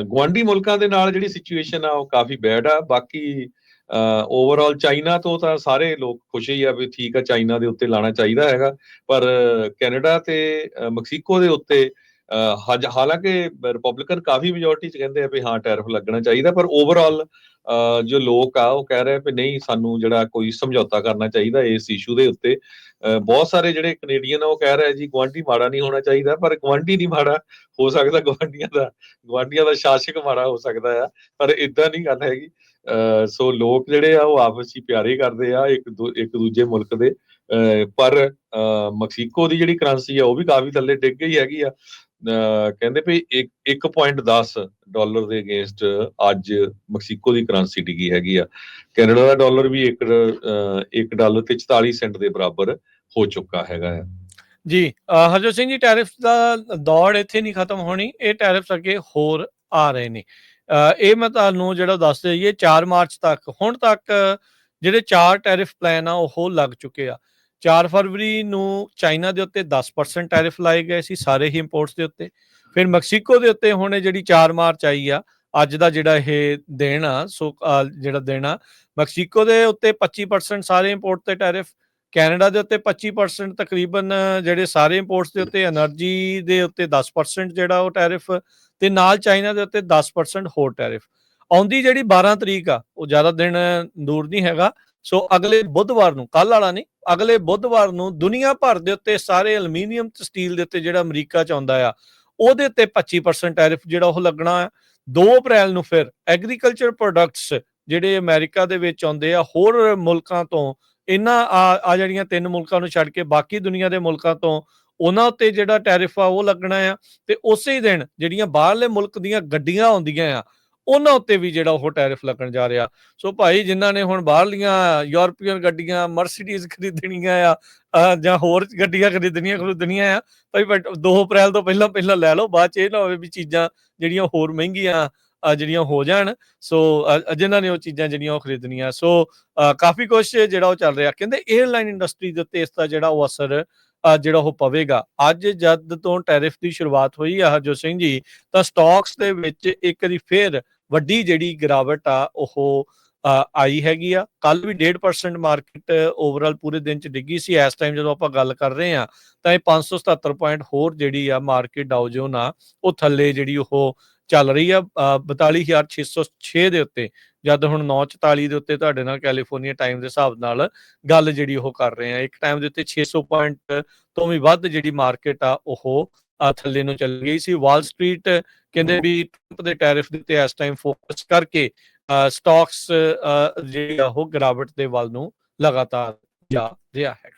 S1: ਗੁਆਂਢੀ ਮੁਲਕਾਂ ਦੇ ਨਾਲ ਜਿਹੜੀ ਸਿਚੁਏਸ਼ਨ ਆ ਉਹ ਕਾਫੀ ਬੈਡ ਆ। ਬਾਕੀ ਓਵਰਆਲ ਚਾਈਨਾ ਤੋਂ ਤਾਂ ਸਾਰੇ ਲੋਕ ਖੁਸ਼ ਹੀ ਆ ਵੀ ਠੀਕ ਆ, ਚਾਈਨਾ ਦੇ ਉੱਤੇ ਲਾਣਾ ਚਾਹੀਦਾ ਹੈਗਾ। ਪਰ ਕੈਨੇਡਾ ਤੇ ਮੈਕਸੀਕੋ ਦੇ ਉੱਤੇ ਹਾਲਾਂਕਿ ਰਿਪਬਲਿਕਨ ਕਾਫੀ ਮੈਜੋਰਟੀ 'ਚ ਕਹਿੰਦੇ ਆ ਵੀ ਹਾਂ ਟੈਰਿਫ ਲੱਗਣਾ ਚਾਹੀਦਾ, ਪਰ ਓਵਰਆਲ ਜੋ ਲੋਕ ਆ ਉਹ ਕਹਿ ਰਹੇ ਵੀ ਨਹੀਂ, ਸਾਨੂੰ ਜਿਹੜਾ ਕੋਈ ਸਮਝੌਤਾ ਕਰਨਾ ਚਾਹੀਦਾ ਇਸ ਇਸ਼ੂ ਦੇ ਉੱਤੇ। ਬਹੁਤ ਸਾਰੇ ਜਿਹੜੇ ਕੈਨੇਡੀਅਨ ਆ ਉਹ ਕਹਿ ਰਹੇ ਜੀ ਗੁਆਂਢੀ ਮਾੜਾ ਨਹੀਂ ਹੋਣਾ ਚਾਹੀਦਾ, ਪਰ ਗੁਆਂਢੀ ਨਹੀਂ ਮਾੜਾ ਹੋ ਸਕਦਾ, ਗੁਆਂਢੀਆਂ ਦਾ ਸ਼ਾਸਕ ਮਾੜਾ ਹੋ ਸਕਦਾ ਆ, ਪਰ ਏਦਾਂ ਨਹੀਂ ਗੱਲ ਹੈਗੀ। ਸੋ ਲੋਕ ਜਿਹੜੇ ਆ ਉਹ ਆਪਸ 'ਚ ਪਿਆਰੇ ਕਰਦੇ ਆ ਇੱਕ ਦੂਜੇ ਮੁਲਕ ਦੇ। ਪਰ ਮੈਕਸੀਕੋ ਦੀ ਜਿਹੜੀ ਕਰੰਸੀ ਆ ਉਹ ਵੀ ਕਾਫੀ ਥੱਲੇ ਡਿੱਗ ਗਈ ਹੈਗੀ ਆ। ਕਹਿੰਦੇ ਵੀ $1.10 ਦੇ ਅਗੇਂਸਟ ਅੱਜ ਮੈਕਸੀਕੋ ਦੀ ਕਰੰਸੀ ਡਿੱਗੀ ਹੈਗੀ ਆ। ਕੈਨੇਡਾ ਦਾ ਡਾਲਰ ਵੀ $1 ਤੇ 44 ਸੈਂਟ ਦੇ ਬਰਾਬਰ ਹੋ ਚੁੱਕਾ ਹੈਗਾ ਆ।
S2: ਜੀ ਹਰਜੋਤ ਸਿੰਘ ਜੀ, ਟੈਰਿਫ ਦਾ ਦੌੜ ਇੱਥੇ ਨਹੀਂ ਖਤਮ ਹੋਣੀ, ਇਹ ਟੈਰਿਫਸ ਅੱਗੇ ਹੋਰ ਆ ਰਹੇ ਨੇ। ਇਹ ਮੈਂ ਤੁਹਾਨੂੰ ਜਿਹੜਾ ਦੱਸ ਦਈਏ 4 ਮਾਰਚ ਤੱਕ ਹੁਣ ਤੱਕ ਜਿਹੜੇ 4 ਟੈਰਿਫ ਪਲਾਨ ਆ ਉਹ ਲੱਗ ਚੁੱਕੇ ਆ। 4 ਫਰਵਰੀ ਨੂੰ ਚਾਈਨਾ ਦੇ ਉੱਤੇ 10% ਟੈਰਿਫ ਲਾਏ ਗਏ ਸੀ ਸਾਰੇ ਹੀ ਇੰਪੋਰਟਸ ਦੇ ਉੱਤੇ। ਫਿਰ ਮੈਕਸੀਕੋ ਦੇ ਉੱਤੇ ਹੁਣ ਜਿਹੜੀ 4 ਮਾਰਚ ਆਈ ਆ, ਅੱਜ ਦਾ ਜਿਹੜਾ ਇਹ ਦਿਨ ਆ, ਸੋ ਜਿਹੜਾ ਦਿਨ ਆ, ਮੈਕਸੀਕੋ ਦੇ ਉੱਤੇ 25% ਸਾਰੇ ਇੰਪੋਰਟ ਤੇ ਟੈਰਿਫ, ਕੈਨੇਡਾ ਦੇ ਉੱਤੇ 25% ਤਕਰੀਬਨ ਜਿਹੜੇ ਸਾਰੇ ਇੰਪੋਰਟਸ ਦੇ ਉੱਤੇ, એનર્ਜੀ ਦੇ ਉੱਤੇ 10% ਜਿਹੜਾ ਉਹ ਟੈਰਿਫ, ਤੇ ਨਾਲ ਚਾਈਨਾ ਦੇ ਉੱਤੇ 10% ਹੋਰ ਟੈਰਿਫ। ਆਉਂਦੀ ਜਿਹੜੀ 12 ਤਰੀਕ ਆ ਉਹ ਜ਼ਿਆਦਾ ਦਿਨ ਦੂਰ ਨਹੀਂ ਹੈਗਾ। ਸੋ ਅਗਲੇ ਬੁੱਧਵਾਰ ਨੂੰ, ਕੱਲ ਵਾਲਾ ਨਹੀਂ, ਅਗਲੇ ਬੁੱਧਵਾਰ ਨੂੰ ਦੁਨੀਆ ਭਰ ਦੇ ਉੱਤੇ ਸਾਰੇ ਐਲੂਮੀਨੀਅਮ ਤੇ ਸਟੀਲ ਦੇ ਉੱਤੇ ਜਿਹੜਾ ਅਮਰੀਕਾ 'ਚ ਆਉਂਦਾ ਆ ਉਹਦੇ ਉੱਤੇ 25% ਟੈਰਿਫ ਜਿਹੜਾ ਉਹ ਲੱਗਣਾ ਆ। 2 ਅਪ੍ਰੈਲ ਨੂੰ ਫਿਰ ਐਗਰੀਕਲਚਰ ਪ੍ਰੋਡਕਟਸ ਜਿਹੜੇ ਅਮਰੀਕਾ ਦੇ ਵਿੱਚ ਆਉਂਦੇ ਆ ਹੋਰ ਮੁਲਕਾਂ ਤੋਂ, ਇਹਨਾਂ ਆ ਜਿਹੜੀਆਂ 3 ਮੁਲਕਾਂ ਨੂੰ ਛੱਡ ਕੇ ਬਾਕੀ ਦੁਨੀਆ ਦੇ ਮੁਲਕਾਂ ਤੋਂ, ਉਹਨਾਂ ਉੱਤੇ ਜਿਹੜਾ ਟੈਰਿਫ ਆ ਉਹ ਲੱਗਣਾ ਆ। ਤੇ ਉਸੇ ਹੀ ਦਿਨ ਜਿਹੜੀਆਂ ਬਾਹਰਲੇ ਮੁਲਕ ਦੀਆਂ ਗੱਡੀਆਂ ਆਉਂਦੀਆਂ ਆ ਉਹਨਾਂ ਉੱਤੇ ਵੀ ਜਿਹੜਾ ਉਹ ਟੈਰਿਫ ਲੱਗਣ ਜਾ ਰਿਹਾ। ਸੋ ਭਾਈ ਜਿਨ੍ਹਾਂ ਨੇ ਹੁਣ ਬਾਹਰਲੀਆਂ ਯੂਰਪੀਅਨ ਗੱਡੀਆਂ, ਮਰਸੀਡੀਜ਼ ਖਰੀਦਣੀਆਂ ਆ ਜਾਂ ਹੋਰ ਗੱਡੀਆਂ ਖਰੀਦਣੀਆਂ ਆ, ਭਾਈ 2 ਅਪ੍ਰੈਲ ਤੋਂ ਪਹਿਲਾਂ ਲੈ ਲਓ, ਬਾਅਦ 'ਚ ਇਹ ਨਾ ਹੋਵੇ ਵੀ ਚੀਜ਼ਾਂ ਜਿਹੜੀਆਂ ਹੋਰ ਮਹਿੰਗੀਆਂ ਜਿਹੜੀਆਂ ਹੋ ਜਾਣ। ਸੋ ਜਿਨ੍ਹਾਂ ਨੇ ਉਹ ਚੀਜ਼ਾਂ ਜਿਹੜੀਆਂ ਉਹ ਖਰੀਦਣੀਆਂ। ਸੋ ਕਾਫੀ ਕੁਛ ਜਿਹੜਾ ਉਹ ਚੱਲ ਰਿਹਾ। ਕਹਿੰਦੇ ਏਅਰਲਾਈਨ ਇੰਡਸਟਰੀ ਦੇ ਉੱਤੇ ਇਸ ਦਾ ਜਿਹੜਾ ਉਹ ਅਸਰ ਜਿਹੜਾ ਉਹ ਪਵੇਗਾ। ਅੱਜ ਜਦ ਤੋਂ ਟੈਰਿਫ ਦੀ ਸ਼ੁਰੂਆਤ ਹੋਈ ਆ ਹਰਜੋਤ ਸਿੰਘ ਜੀ, ਤਾਂ ਸਟਾਕਸ ਦੇ ਵਿੱਚ ਇੱਕ ਵਾਰੀ ਫੇਰ ਵੱਡੀ ਜਿਹੜੀ ਗਿਰਾਵਟ ਆ ਉਹ ਆਈ ਹੈਗੀ ਆ। ਕੱਲ ਵੀ 1.5% ਮਾਰਕੀਟ ਓਵਰਆਲ ਪੂਰੇ ਦਿਨ ਚ ਡਿੱਗੀ ਸੀ। ਇਸ ਟਾਈਮ ਜਦੋਂ ਆਪਾਂ ਗੱਲ ਕਰ ਰਹੇ ਆ ਤਾਂ ਇਹ 577 ਪੁਆਇੰਟ ਹੋਰ ਜਿਹੜੀ ਆ ਮਾਰਕੀਟ ਡਾਊ ਜੋਨ ਆ ਉਹ ਥੱਲੇ ਜਿਹੜੀ ਉਹ ਚੱਲ ਰਹੀ ਆ 42,606 ਦੇ ਉੱਤੇ, ਜਦ ਹੁਣ 9:44 ਦੇ ਉੱਤੇ ਤੁਹਾਡੇ ਨਾਲ ਕੈਲੀਫੋਰਨੀਆ ਟਾਈਮ ਦੇ ਹਿਸਾਬ ਨਾਲ ਗੱਲ ਜਿਹੜੀ ਉਹ ਕਰ ਰਹੇ ਆ। ਇੱਕ ਟਾਈਮ ਦੇ ਉੱਤੇ 600 ਪੁਆਇੰਟ ਤੋਂ ਵੀ ਵੱਧ ਜਿਹੜੀ ਮਾਰਕੀਟ ਆ ਉਹ ਥੱਲੇ ਨੂੰ ਚੱਲ ਗਈ ਸੀ। ਵਾਲ ਸਟਰੀਟ ਕਹਿੰਦੇ ਵੀ ਟਰੰਪ ਦੇ ਟੈਰਿਫ ਦੇ ਉੱਤੇ ਇਸ ਟਾਈਮ ਫੋਕਸ ਕਰਕੇ ਸਟਾਕਸ ਜਿਹੜੀ ਆ ਉਹ ਗਿਰਾਵਟ ਦੇ ਵੱਲ ਨੂੰ ਲਗਾਤਾਰ ਜਾ ਰਿਹਾ ਹੈਗਾ।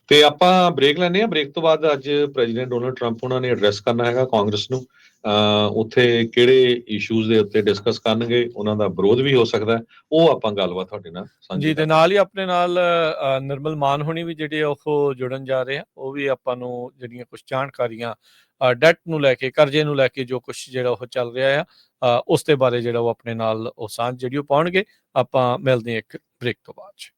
S1: ਤੇ ਆਪਾਂ ਬ੍ਰੇਕ ਲੈਂਦੇ ਹਾਂ। ਬ੍ਰੇਕ ਤੋਂ ਬਾਅਦ ਅੱਜ ਪ੍ਰੈਜ਼ੀਡੈਂਟ ਡੋਨਲਡ ਟਰੰਪ ਉਹਨਾਂ ਨੇ ਐਡਰੈਸ ਕਰਨਾ ਹੈਗਾ ਕਾਂਗਰਸ ਨੂੰ। ਉੱਥੇ ਕਿਹੜੇ ਇਸ਼ੂਜ਼ ਦੇ ਉੱਤੇ ਡਿਸਕਸ ਕਰਨਗੇ, ਉਹਨਾਂ ਦਾ ਵਿਰੋਧ ਵੀ ਹੋ ਸਕਦਾ, ਉਹ ਆਪਾਂ ਗੱਲਬਾਤ ਤੁਹਾਡੇ ਨਾਲ ਸਾਂਝੀ
S2: ਜੀ। ਤੇ ਨਾਲ ਹੀ ਆਪਣੇ ਨਾਲ ਨਿਰਮਲ ਮਾਨ ਹੋਣੀ ਵੀ ਜਿਹੜੇ ਉਹ ਜੁੜਨ ਜਾ ਰਹੇ ਆ। ਉਹ ਵੀ ਆਪਾਂ ਨੂੰ ਜਿਹੜੀਆਂ ਕੁਝ ਜਾਣਕਾਰੀਆਂ ਡੈਟ ਨੂੰ ਲੈ ਕੇ, ਕਰਜ਼ੇ ਨੂੰ ਲੈ ਕੇ ਜੋ ਕੁਝ ਜਿਹੜਾ ਉਹ ਚੱਲ ਰਿਹਾ ਆ ਉਸ ਦੇ ਬਾਰੇ ਜਿਹੜਾ ਉਹ ਆਪਣੇ ਨਾਲ ਉਹ ਸਾਂਝ ਜਿਹੜੀ ਉਹ ਪਾਉਣਗੇ। ਆਪਾਂ ਮਿਲਦੇ ਹਾਂ ਇੱਕ ਬ੍ਰੇਕ ਤੋਂ ਬਾਅਦ।